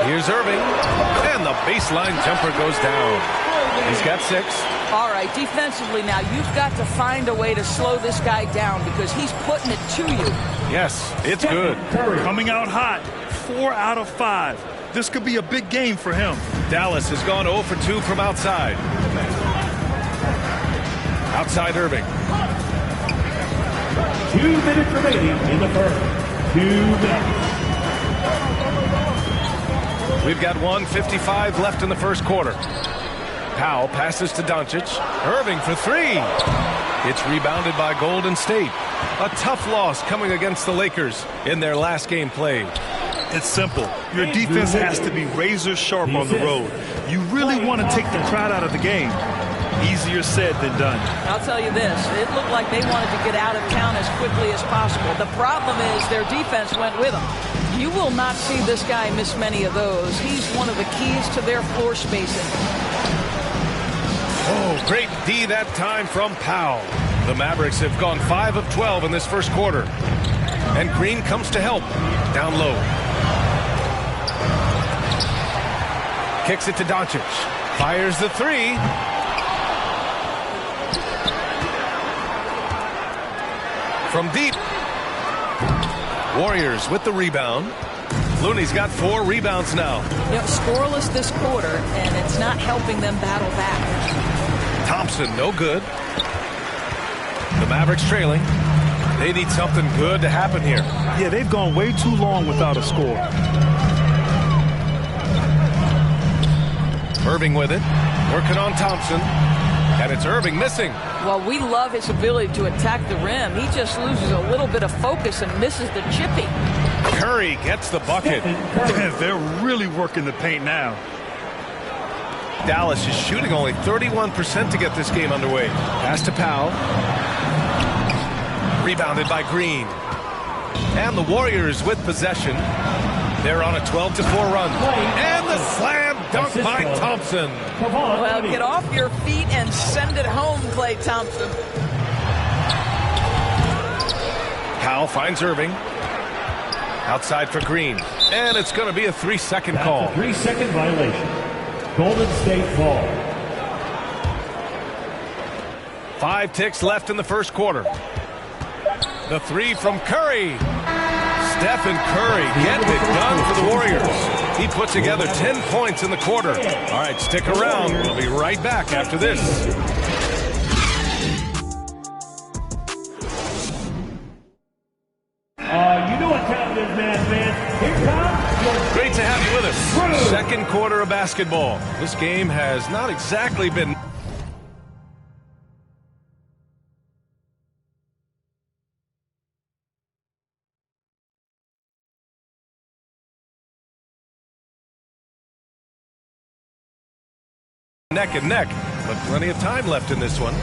Here's Irving. And the baseline jumper goes down. He's got 6. All right, defensively now, you've got to find a way to slow this guy down because he's putting it to you. Yes, it's good. Coming out hot. 4 out of 5. This could be a big game for him. Dallas has gone 0 for 2 from outside. Outside Irving. 2 minutes remaining in the first. 2 minutes. We've got 1:55 left in the first quarter. Powell passes to Doncic. Irving for 3. It's rebounded by Golden State. A tough loss coming against the Lakers in their last game played. It's simple. Your defense has to be razor sharp on the road. You really want to take the crowd out of the game. Easier said than done. I'll tell you this. It looked like they wanted to get out of town as quickly as possible. The problem is their defense went with them. You will not see this guy miss many of those. He's one of the keys to their floor spacing. Oh, great D that time from Powell. The Mavericks have gone 5 of 12 in this first quarter. And Green comes to help. Down low. Kicks it to Doncic. Fires the 3. From deep. Warriors with the rebound. Looney's got 4 rebounds now. You know, scoreless this quarter, and it's not helping them battle back. Thompson, no good. The Mavericks trailing. They need something good to happen here. Yeah, they've gone way too long without a score. Irving with it. Working on Thompson. And it's Irving missing. Well, we love his ability to attack the rim. He just loses a little bit of focus and misses the chippy. Curry gets the bucket. They're really working the paint now. Dallas is shooting only 31% to get this game underway. Pass to Powell. Rebounded by Green. And the Warriors with possession. They're on a 12-4 run. And the slam dunk by Thompson. Well, get off your feet and send it home, Klay Thompson. Powell finds Irving. Outside for Green. And it's going to be a 3-second call. 3-second violation. Golden State ball. 5 ticks left in the first quarter. The three from Curry. Stephen Curry getting it done for the Warriors. He put together 10 points in the quarter. All right, stick around. We'll be right back after this. You know what time it is, man. Here comes. Great to have you with us. Second quarter of basketball. This game has not exactly been neck and neck, but plenty of time left in this one.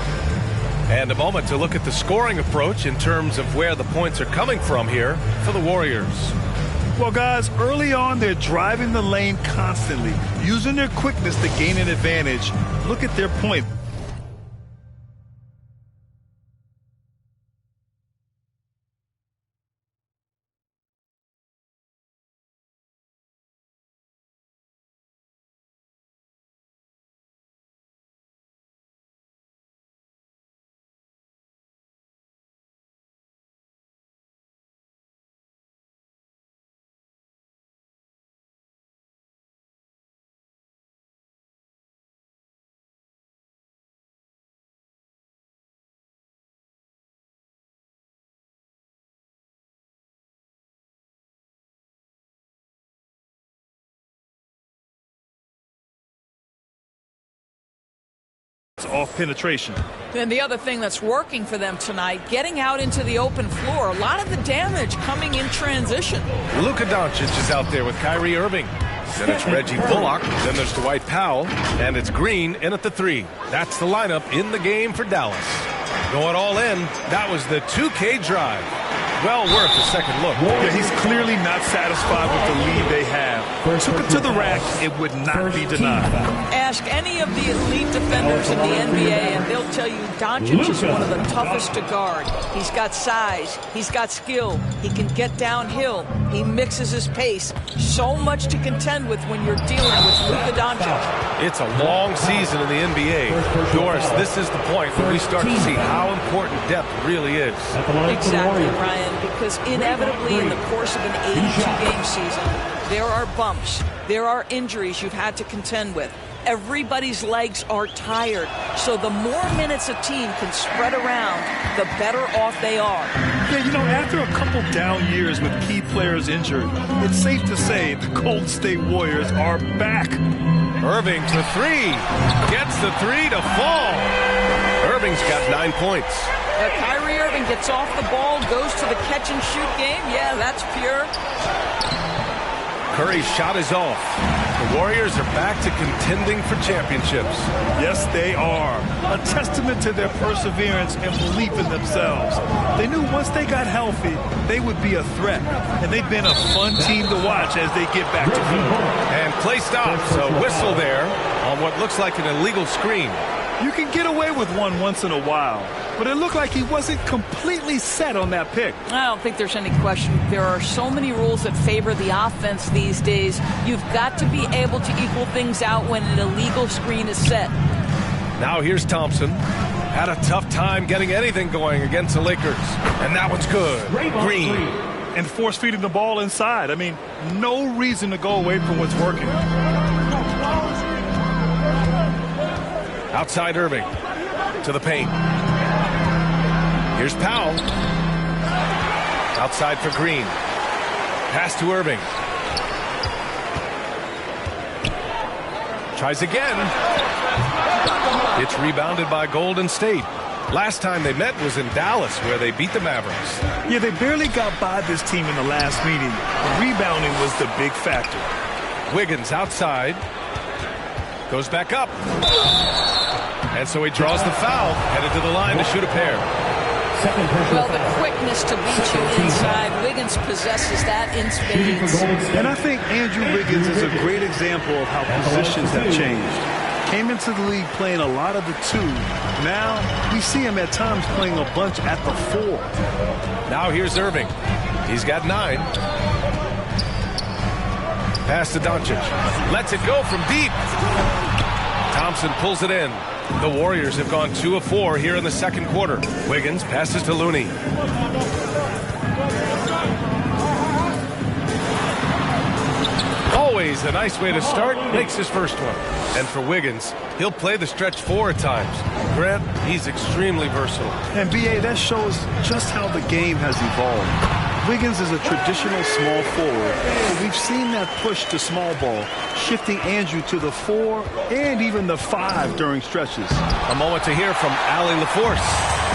And a moment to look at the scoring approach in terms of where the points are coming from here for the Warriors. Well, guys, early on, they're driving the lane constantly, using their quickness to gain an advantage. Look at their point. Off penetration. And the other thing that's working for them tonight, getting out into the open floor. A lot of the damage coming in transition. Luka Doncic is out there with Kyrie Irving. Then it's Reggie Bullock. Then there's Dwight Powell. And it's Green in at the 3. That's the lineup in the game for Dallas. Going all in. That was the 2K drive. Well worth a second look. Yeah, he's clearly not satisfied with the lead they have. Took it to the rack. It would not be denied. Ask any of the elite defenders in the NBA, and they'll tell you Doncic is one of the toughest to guard. He's got size. He's got skill. He can get downhill. He mixes his pace. So much to contend with when you're dealing with Luka Doncic. It's a long season in the NBA. Doris, this is the point where we start to see how important depth really is. Exactly, Ryan, because inevitably in the course of an 82-game season, there are bumps. There are injuries you've had to contend with. Everybody's legs are tired. So the more minutes a team can spread around, the better off they are. Yeah, you know, after a couple down years with key players injured, it's safe to say the Golden State Warriors are back. Irving for 3. Gets the 3 to fall. Irving's got 9 points. Kyrie Irving gets off the ball, goes to the catch-and-shoot game. Yeah, that's pure. Curry's shot is off. The Warriors are back to contending for championships. Yes, they are. A testament to their perseverance and belief in themselves. They knew once they got healthy, they would be a threat. And they've been a fun team to watch as they get back to field. And play stops. A whistle there on what looks like an illegal screen. You can get away with one once in a while, but it looked like he wasn't completely set on that pick. I don't think there's any question. There are so many rules that favor the offense these days. You've got to be able to equal things out when an illegal screen is set. Now here's Thompson. Had a tough time getting anything going against the Lakers. And that one's good. Green. And force feeding the ball inside. I mean, no reason to go away from what's working. Outside Irving to the paint. Here's Powell. Outside for Green. Pass to Irving. Tries again. It's rebounded by Golden State. Last time they met was in Dallas, where they beat the Mavericks. Yeah, they barely got by this team in the last meeting. The rebounding was the big factor. Wiggins outside. Goes back up. And so he draws the foul, headed to the line to shoot a pair. Well, the quickness to beat you inside, Wiggins possesses that in spades. And I think Andrew Wiggins is a great example of how positions have changed. Came into the league playing a lot of the 2. Now we see him at times playing a bunch at the 4. Now here's Irving. He's got 9. Pass to Doncic. Lets it go from deep. Thompson pulls it in. The Warriors have gone 2 of 4 here in the second quarter. Wiggins passes to Looney. Always a nice way to start. Makes his first one. And for Wiggins, he'll play the stretch 4 at times. Grant, he's extremely versatile. And B.A., that shows just how the game has evolved. Wiggins is a traditional small forward, but we've seen that push to small ball, shifting Andrew to the 4 and even the 5 during stretches. A moment to hear from Allie LaForce.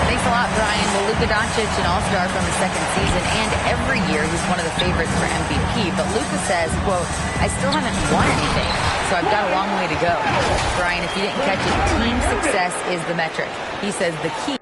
Thanks a lot, Brian. Well, Luka Doncic, an all-star from his second season, and every year he's one of the favorites for MVP. But Luka says, quote, I still haven't won anything, so I've got a long way to go. Brian, if you didn't catch it, team success is the metric. He says the key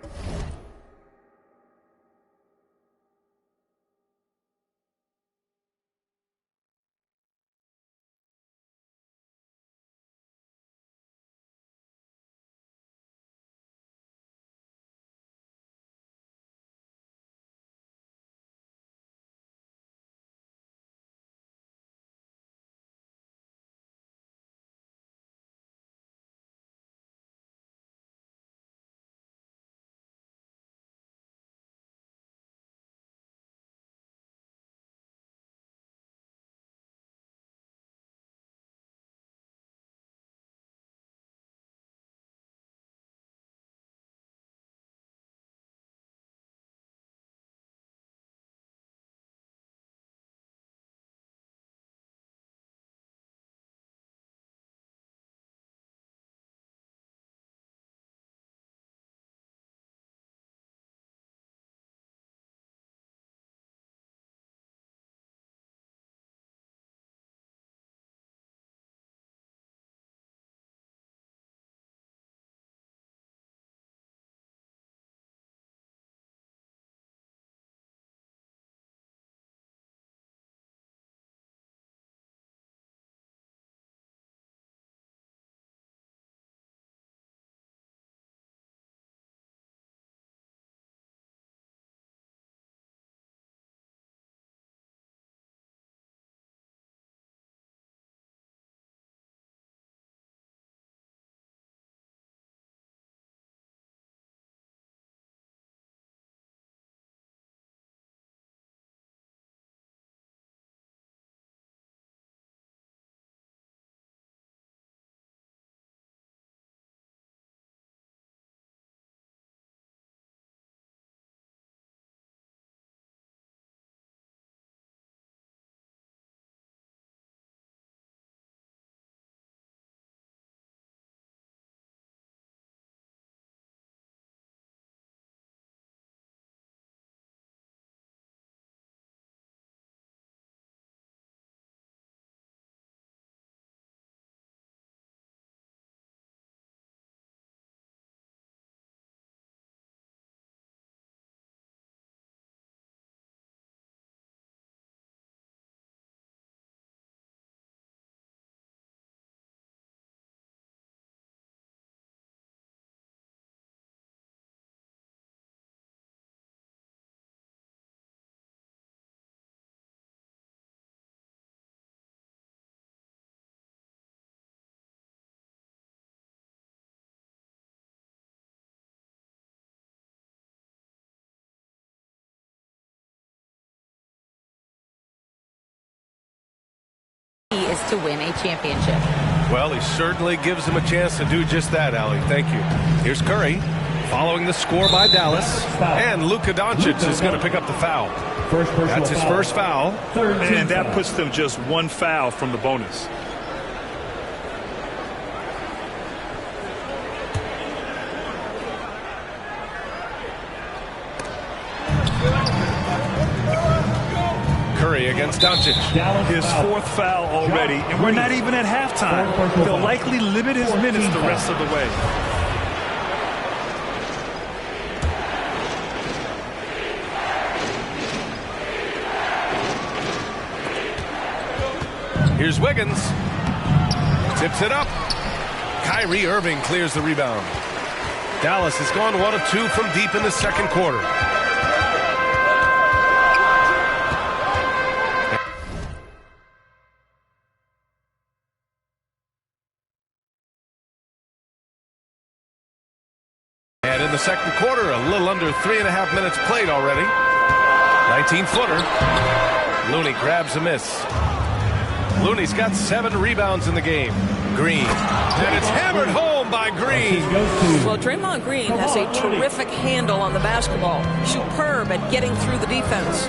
is to win a championship. Well, he certainly gives him a chance to do just that, Allie. Thank you. Here's Curry following the score by Dallas. And Luka Doncic is going to pick up the foul. That's his first foul. And that puts them just 1 foul from the bonus. Curry against Doncic. His 4th foul already, and we're not even at halftime. They'll likely limit his minutes the rest of the way. Here's Wiggins. Tips it up. Kyrie Irving clears the rebound. Dallas has gone 1 of 2 from deep in the second quarter. And in the second quarter, a little under 3.5 minutes played already. 19-footer. Looney grabs a miss. Looney's got 7 rebounds in the game. Green. And it's hammered home by Green. Well, Draymond Green has a terrific handle on the basketball. Superb at getting through the defense.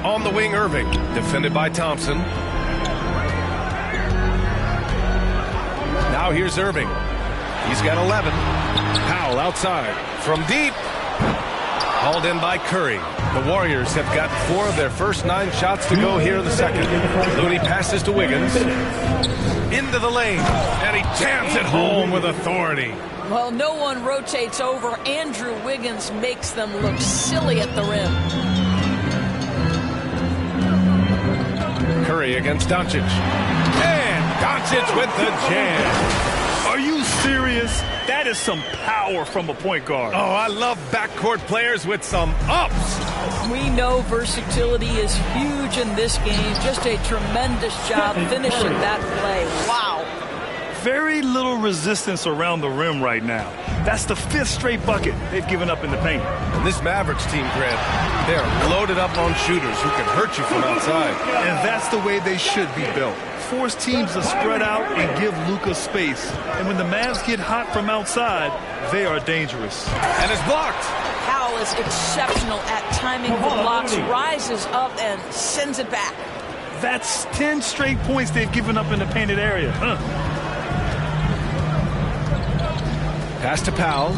On the wing, Irving. Defended by Thompson. Now here's Irving. He's got 11. Powell outside. From deep. Hauled in by Curry. The Warriors have got 4 of their first 9 shots to go here in the second. Looney passes to Wiggins. Into the lane. And he jams it home with authority. Well, no one rotates over. Andrew Wiggins makes them look silly at the rim. Curry against Doncic. And Doncic with the jam. Are you serious? That is some power from a point guard. Oh, I love backcourt players with some ups. We know versatility is huge in this game. Just a tremendous job finishing that play. Wow. Very little resistance around the rim right now. That's the 5th straight bucket they've given up in the paint. And this Mavericks team, Grant, they're loaded up on shooters who can hurt you from outside. And that's the way they should be built. Force teams to spread out and give Luka space. And when the Mavs get hot from outside, they are dangerous. And it's blocked. Powell is exceptional at timing the blocks, rises up and sends it back. That's 10 straight points they've given up in the painted area. Pass to Powell.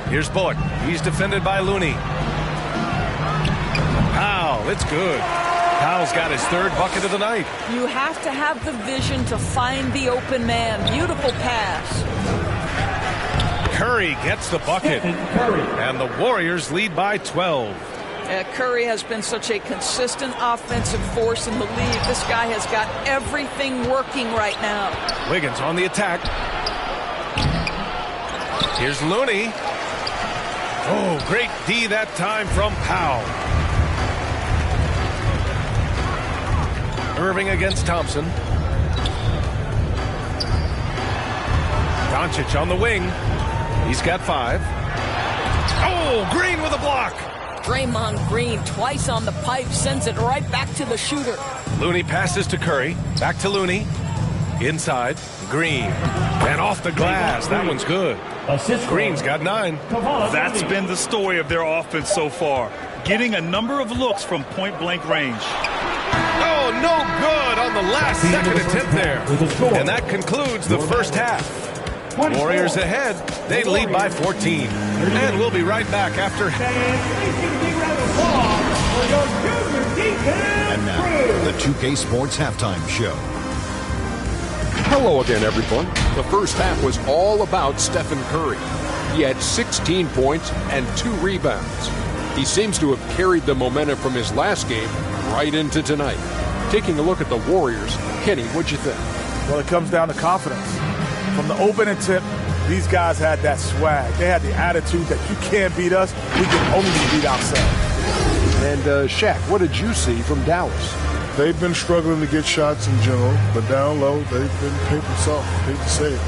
Here's Bullock. He's defended by Looney. Powell, it's good. Powell's got his 3rd bucket of the night. You have to have the vision to find the open man. Beautiful pass. Curry gets the bucket. And the Warriors lead by 12. Curry has been such a consistent offensive force in the league. This guy has got everything working right now. Wiggins on the attack. Here's Looney. Oh, great D that time from Powell. Irving against Thompson. Doncic on the wing. He's got 5. Oh, Green with a block. Draymond Green twice on the pipe, sends it right back to the shooter. Looney passes to Curry. Back to Looney. Inside. Green. And off the glass. That one's good. Green's got 9. That's been the story of their offense so far. Getting a number of looks from point-blank range. Oh, no good on the last second attempt there. And that concludes the first half. Warriors ahead. They lead by 14. And we'll be right back after. And now, the 2K Sports Halftime Show. Hello again, everyone. The first half was all about Stephen Curry. He had 16 points and 2 rebounds. He seems to have carried the momentum from his last game right into tonight. Taking a look at the Warriors, Kenny, what'd you think? Well, it comes down to confidence. From the opening tip, these guys had that swag. They had the attitude that you can't beat us, we can only beat ourselves. And Shaq, what did you see from Dallas? They've been struggling to get shots in general, but down low, they've been paper soft. Hate to say it.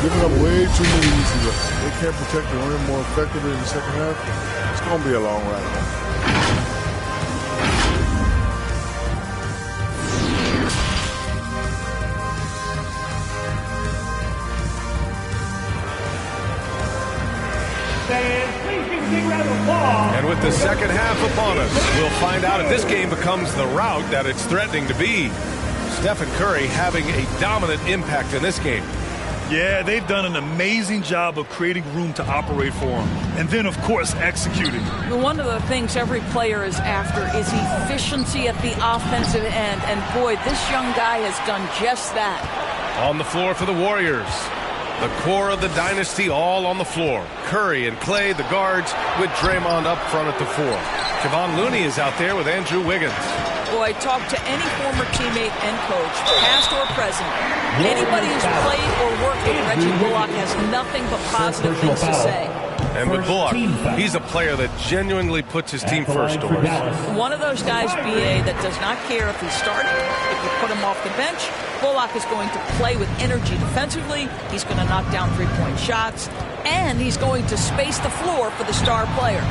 Giving up way too many easy looks. They can't protect the rim more effectively in the second half. It's going to be a long ride. And with the second half upon us, we'll find out if this game becomes the rout that it's threatening to be. Stephen Curry having a dominant impact in this game. Yeah, they've done an amazing job of creating room to operate for him. And then, of course, executing. One of the things every player is after is efficiency at the offensive end. And, boy, this young guy has done just that. On the floor for the Warriors. The core of the dynasty all on the floor. Curry and Clay, the guards, with Draymond up front at the 4. Kevon Looney is out there with Andrew Wiggins. Boy, talk to any former teammate and coach, past or present. Anybody who's played or worked with Reggie Bullock has nothing but positive things to say. And with Bullock, he's a player that genuinely puts his team first, Doris. One of those guys, BA, that does not care if he's starting, if you put him off the bench. Bullock is going to play with energy defensively. He's going to knock down three-point shots. And he's going to space the floor for the star player.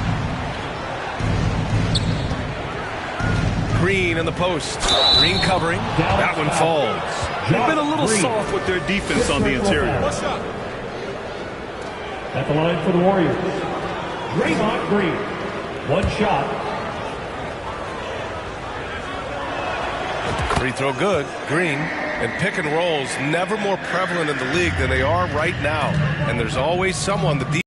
Green in the post. Green covering. That one falls. They've been a little soft with their defense on the interior. At the line for the Warriors, Draymond Green. One shot. Free throw good. Green. And pick and rolls never more prevalent in the league than they are right now. And there's always someone the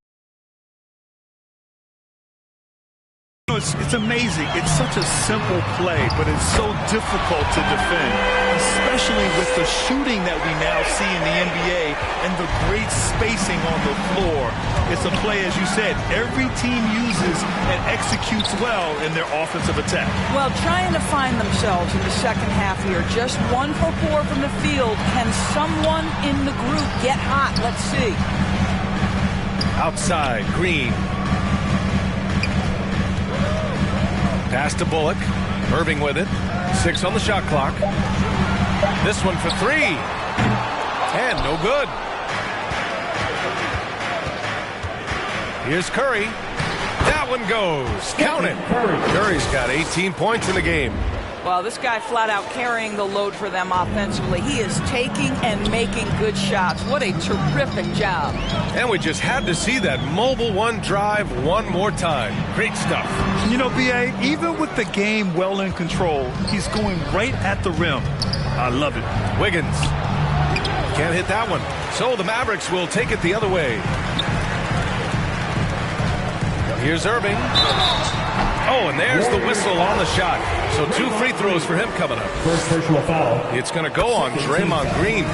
It's amazing. It's such a simple play, but it's so difficult to defend, especially with the shooting that we now see in the NBA and the great spacing on the floor. It's a play, as you said, every team uses and executes well in their offensive attack. Well, trying to find themselves in the second half here. Just 1 for 4 from the field. Can someone in the group get hot? Let's see. outside. Green. Pass to Bullock. Irving with it. 6 on the shot clock. This one for 3. And no good. Here's Curry. That one goes. Count it. Curry's got 18 points in the game. Well, this guy flat out carrying the load for them offensively. He is taking and making good shots. What a terrific job. And we just had to see that mobile one drive one more time. Great stuff. You know, B.A., even with the game well in control, he's going right at the rim. I love it. Wiggins. Can't hit that one. So the Mavericks will take it the other way. Here's Irving. Oh, and there's the whistle on the shot. So 2 free throws for him coming up. First personal foul. It's going to go on Draymond Green.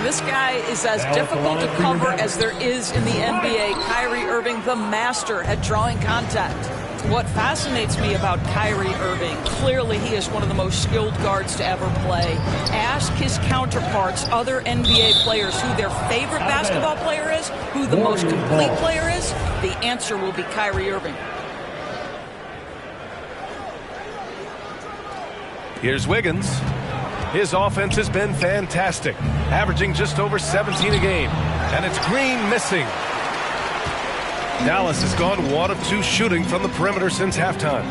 This guy is as difficult to cover as there is in the NBA. Kyrie Irving, the master at drawing contact. What fascinates me about Kyrie Irving, clearly he is one of the most skilled guards to ever play. Ask his counterparts, other NBA players, who their favorite basketball player is, who the most complete player is. The answer will be Kyrie Irving. Here's Wiggins. His offense has been fantastic, averaging just over 17 a game. And it's Green missing. Dallas has gone 1 of 2 shooting from the perimeter since halftime.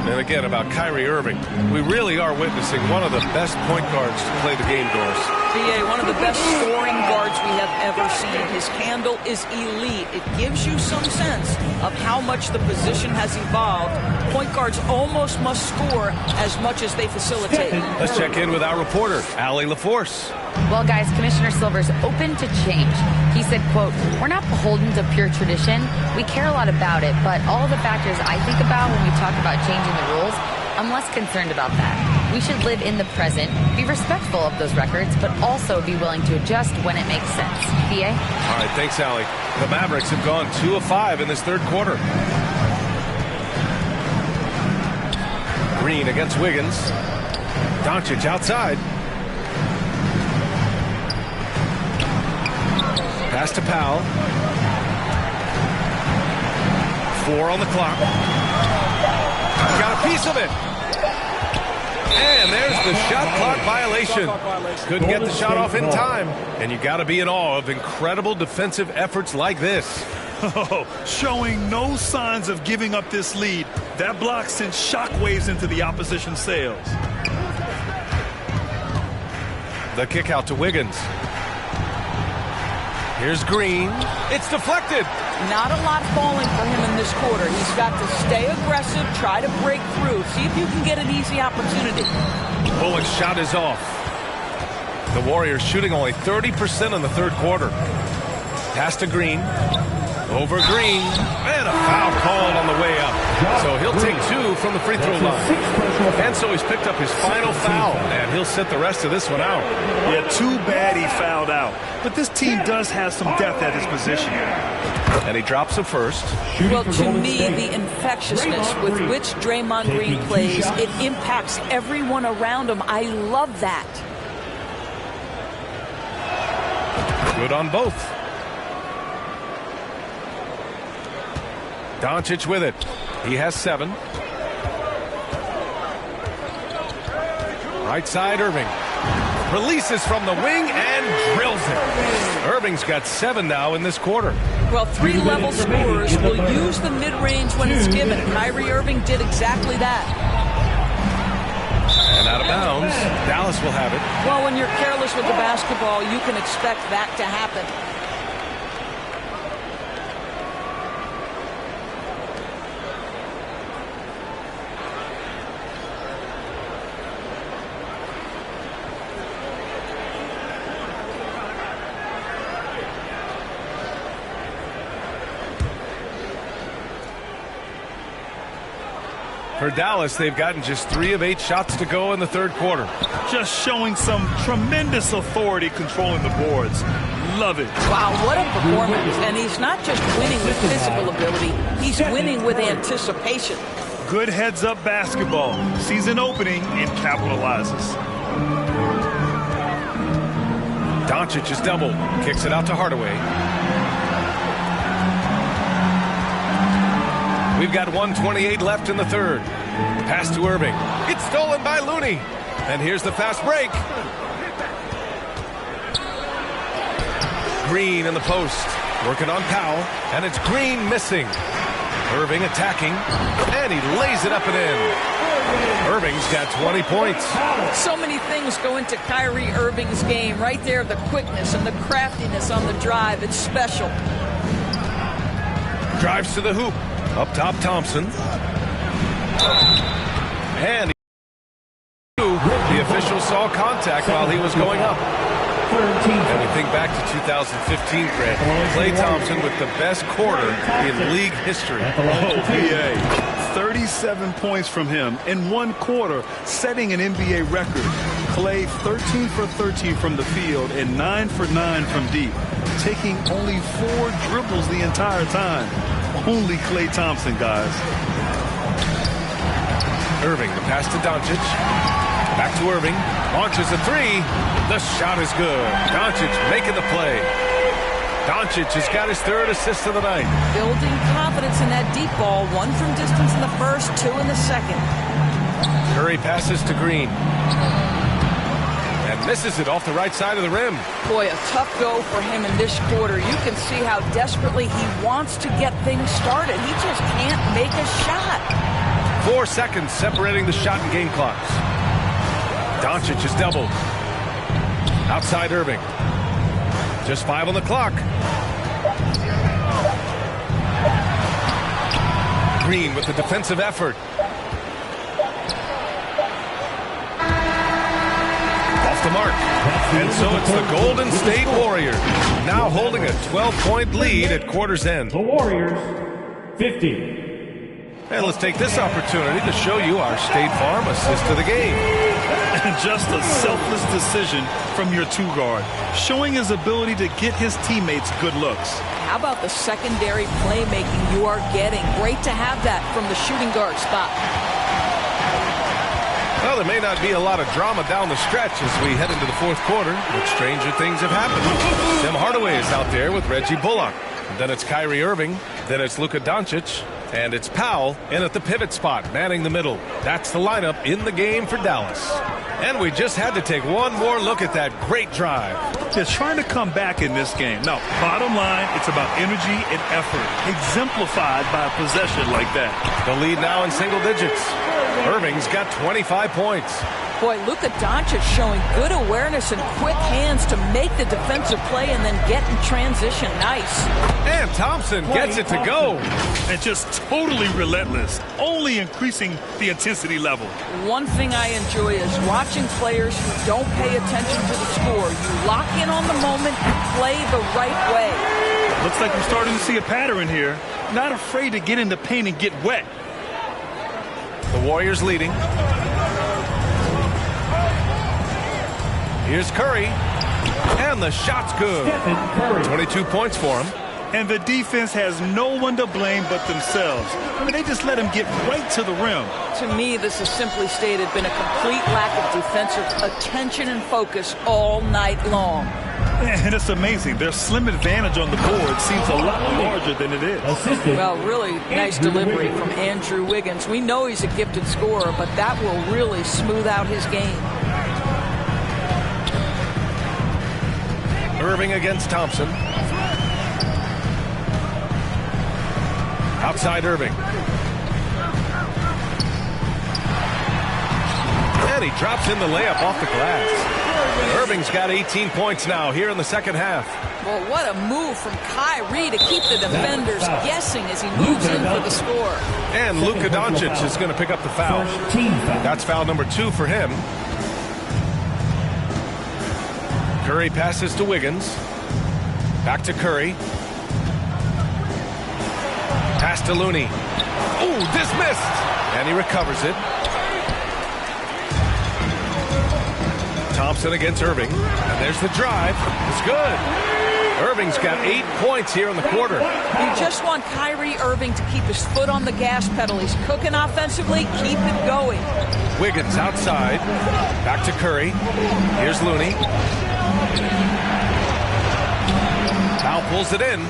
And again, about Kyrie Irving, we really are witnessing one of the best point guards to play the game, Doris. B.A., one of the best scoring guards we have ever seen. His handle is elite. It gives you some sense of how much the position has evolved. Point guards almost must score as much as they facilitate. Let's check in with our reporter, Allie LaForce. Well, guys, Commissioner Silver's open to change. He said, quote, "We're not beholden to pure tradition. We care a lot about it, but all the factors I think about when we talk about changing the rules, I'm less concerned about that. We should live in the present, be respectful of those records, but also be willing to adjust when it makes sense." B.A.? All right, thanks, Allie. The Mavericks have gone 2 of 5 in this third quarter. Green against Wiggins. Doncic outside. Pass to Powell. 4 on the clock. Got a piece of it. And there's the shot clock violation. Couldn't get the shot off in time. And you got to be in awe of incredible defensive efforts like this. Oh, showing no signs of giving up this lead. That block sent shockwaves into the opposition sails. The kick out to Wiggins. Here's Green. It's deflected. Not a lot falling for him in this quarter. He's got to stay aggressive, try to break through, see if you can get an easy opportunity. Bullock's shot is off. The Warriors shooting only 30% in the third quarter. Pass to Green. Over Green, and a foul called on the way up. So he'll take 2 from the free throw line. And so he's picked up his final foul, and he'll sit the rest of this one out. Yeah, too bad he fouled out. But this team does have some depth at his position. And he drops it first. Well, to me, the infectiousness with which Draymond Green plays, it impacts everyone around him. I love that. Good on both. Doncic with it. He has 7. Right side, Irving. Releases from the wing and drills it. Irving's got 7 now in this quarter. Well, 3-level scorers will use the mid-range when it's given. Kyrie Irving did exactly that. And out of bounds, Dallas will have it. Well, when you're careless with the basketball, you can expect that to happen. For Dallas, they've gotten just 3 of 8 shots to go in the third quarter. Just showing some tremendous authority controlling the boards. Love it. Wow, what a performance. And he's not just winning with physical ability, he's winning with anticipation. Good heads-up basketball. Sees an opening and capitalizes. Doncic is doubled. Kicks it out to Hardaway. We've got 1:28 left in the third. Pass to Irving. It's stolen by Looney. And here's the fast break. Green in the post. Working on Powell. And it's Green missing. Irving attacking. And he lays it up and in. Irving's got 20 points. So many things go into Kyrie Irving's game. Right there, the quickness and the craftiness on the drive. It's special. Drives to the hoop. Up top, Thompson. And the official saw contact while he was going up. And we think back to 2015, Grant. Klay Thompson with the best quarter in league history. Oh, PA. 37 points from him in one quarter, setting an NBA record. Klay 13 for 13 from the field and 9 for 9 from deep, taking only 4 dribbles the entire time. Only Klay Thompson, guys. Irving, the pass to Doncic. Back to Irving. Launches a 3. The shot is good. Doncic making the play. Doncic has got his 3rd assist of the night. Building confidence in that deep ball. 1 from distance in the first, 2 in the second. Curry passes to Green. And misses it off the right side of the rim. Boy, a tough go for him in this quarter. You can see how desperately he wants to get things started. He just can't make a shot. 4 seconds separating the shot and game clocks. Doncic is doubled. Outside Irving. Just 5 on the clock. Green with the defensive effort. Off the mark. And so it's the Golden State Warriors now holding a 12-point lead at quarter's end. The Warriors, 50. And let's take this opportunity to show you our State Farm assist of the game. Just a selfless decision from your 2-guard, showing his ability to get his teammates good looks. How about the secondary playmaking you are getting? Great to have that from the shooting guard spot. Well, there may not be a lot of drama down the stretch as we head into the fourth quarter, but stranger things have happened. Tim Hardaway is out there with Reggie Bullock. And then it's Kyrie Irving. Then it's Luka Doncic. And it's Powell in at the pivot spot, manning the middle. That's the lineup in the game for Dallas. And we just had to take one more look at that great drive. Just trying to come back in this game. Now, bottom line, it's about energy and effort, exemplified by a possession like that. The lead now in single digits. Irving's got 25 points. Boy, Luka Doncic showing good awareness and quick hands to make the defensive play and then get in transition. Nice. And Thompson gets it to go. And just totally relentless, only increasing the intensity level. One thing I enjoy is watching players who don't pay attention to the score. You lock in on the moment and play the right way. Looks like we're starting to see a pattern here. Not afraid to get in the paint and get wet. The Warriors leading. Here's Curry. And the shot's good. 22 points for him. And the defense has no one to blame but themselves. I mean, they just let him get right to the rim. To me, this has simply stated been a complete lack of defensive attention and focus all night long. And it's amazing. Their slim advantage on the board seems a lot larger than it is. Well, really nice delivery from Andrew Wiggins. We know he's a gifted scorer, but that will really smooth out his game. Irving against Thompson. Outside Irving. And he drops in the layup off the glass. Irving's got 18 points now here in the second half. Well, what a move from Kyrie to keep the defenders guessing as he moves in for the score. And Luka Doncic is going to pick up the foul. That's foul number 2 for him. Curry passes to Wiggins. Back to Curry. Pass to Looney. Ooh, dismissed. And he recovers it. Thompson against Irving. And there's the drive. It's good. Irving's got 8 points here in the quarter. You just want Kyrie Irving to keep his foot on the gas pedal. He's cooking offensively. Keep it going. Wiggins outside. Back to Curry. Here's Looney. Powell pulls it in.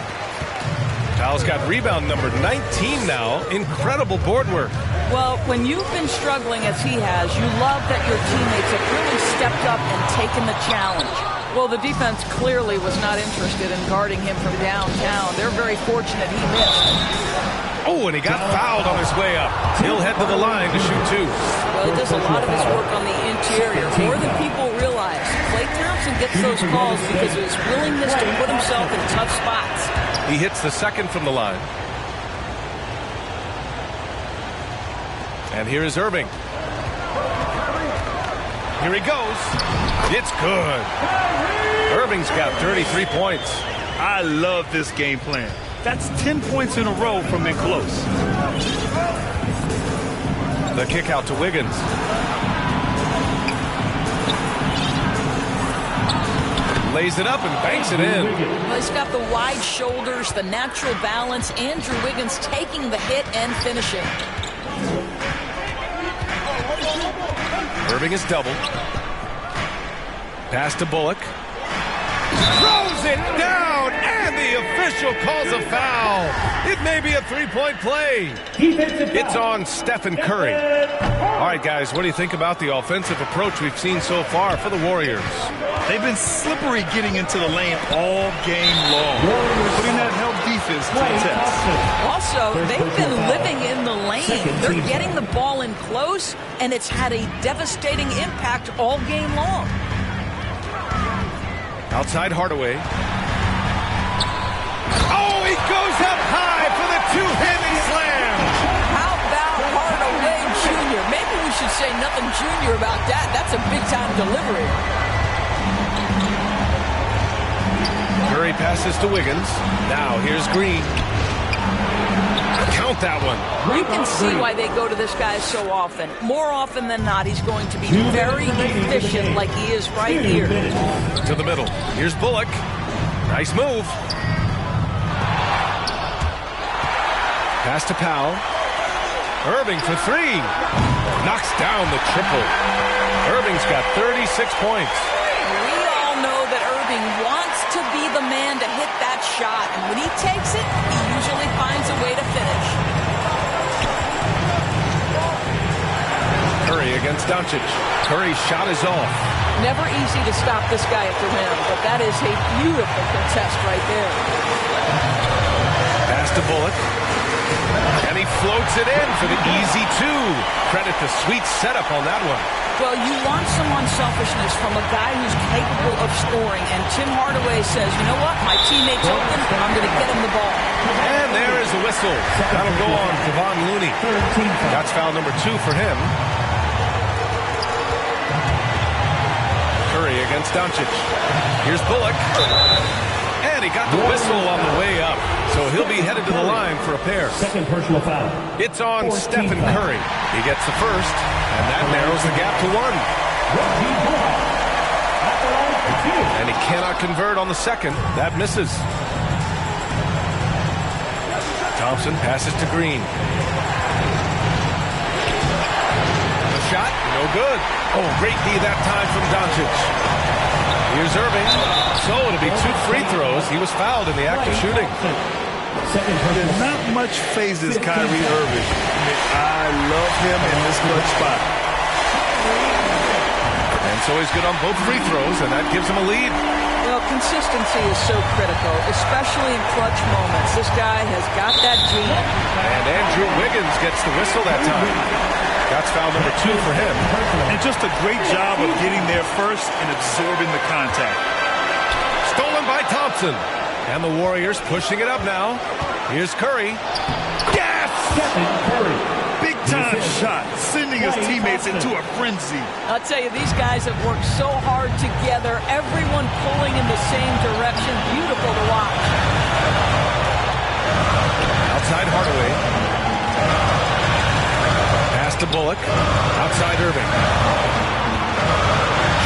Powell's got rebound number 19 now. Incredible board work. Well, when you've been struggling as he has, you love that your teammates have really stepped up and taken the challenge. Well, the defense clearly was not interested in guarding him from downtown. They're very fortunate he missed. Oh, and he got fouled on his way up. He'll head to the line to shoot 2. Well, he does a lot of his work on the interior, more than people realize. Klay Thompson gets those calls because of his willingness to put himself in tough spots. He hits the second from the line. And here is Irving. Here he goes. It's good. Irving's got 33 points. I love this game plan. That's 10 points in a row from in close. The kick out to Wiggins. Lays it up and banks it in. Well, he's got the wide shoulders, the natural balance. Andrew Wiggins taking the hit and finishing. Irving is doubled. Pass to Bullock. Throws it down, and the official calls a foul. It may be a three-point play. It's on Stephen Curry. All right, guys, what do you think about the offensive approach we've seen so far for the Warriors? They've been slippery getting into the lane all game long, putting that help defense to the test. Also, they've been living in the lane. They're getting the ball in close, and it's had a devastating impact all game long. Outside Hardaway. Oh, he goes up high for the two-handed slam. How about Hardaway Jr.? Maybe we should say nothing junior about that. That's a big-time delivery. Curry passes to Wiggins. Now here's Green. Count that one. You can see why they go to this guy so often. More often than not, he's going to be very efficient like he is right here. To the middle. Here's Bullock. Nice move. Pass to Powell. Irving for 3. Knocks down the triple. Irving's got 36 points. We all know that Irving wants to be the man to hit that shot. And when he takes it, he usually finds a way to finish. Curry against Doncic. Curry's shot is off. Never easy to stop this guy at the rim, but that is a beautiful contest right there. Pass to Bullock. And he floats it in for the easy 2. Credit the sweet setup on that one. Well, you want some unselfishness from a guy who's capable of scoring. And Tim Hardaway says, you know what? My teammate's open. I'm going to get him the ball. And there is the whistle. That'll go on Kevon Looney. That's foul number 2 for him. Curry against Doncic. Here's Bullock. And And he got the whistle on the way up. So he'll be headed to the line for a pair. Second personal foul. It's on Stephen Curry. He gets the first, and that narrows the gap to 1. And he cannot convert on the second. That misses. Thompson passes to Green. The shot, no good. Oh, great D that time from Doncic. Here's Irving. So it'll be 2 free throws. He was fouled in the act of shooting. Not much phases Kyrie Irving. I love him in this clutch spot. And so he's good on both free throws, and that gives him a lead. Well, consistency is so critical, especially in clutch moments. This guy has got that gene. And Andrew Wiggins gets the whistle that time. That's foul number 2 for him. And just a great job of getting there first and absorbing the contact. Stolen by Thompson. And the Warriors pushing it up now. Here's Curry. Yes! Curry. Big time shot, sending his teammates into a frenzy. I'll tell you, these guys have worked so hard together. Everyone pulling in the same direction. Beautiful to watch. Outside Hardaway. Pass to Bullock. Outside Irving.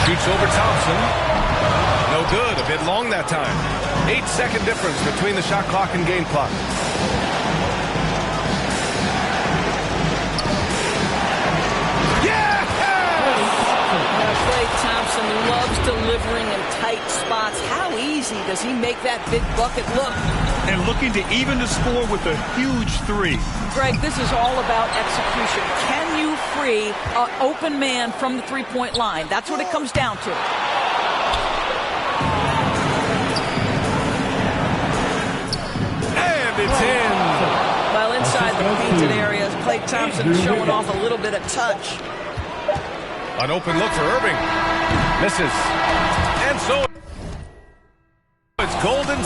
Shoots over Thompson. No good. A bit long that time. 8-second difference between the shot clock and game clock. Klay Thompson loves delivering in tight spots. How easy does he make that big bucket look? And looking to even the score with a huge 3. Greg, this is all about execution. Can you free an open man from the three-point line? That's what it comes down to. And it's in. Well, inside the painted areas, Klay Thompson showing off a little bit of touch. An open look for Irving. Misses. And so it's Golden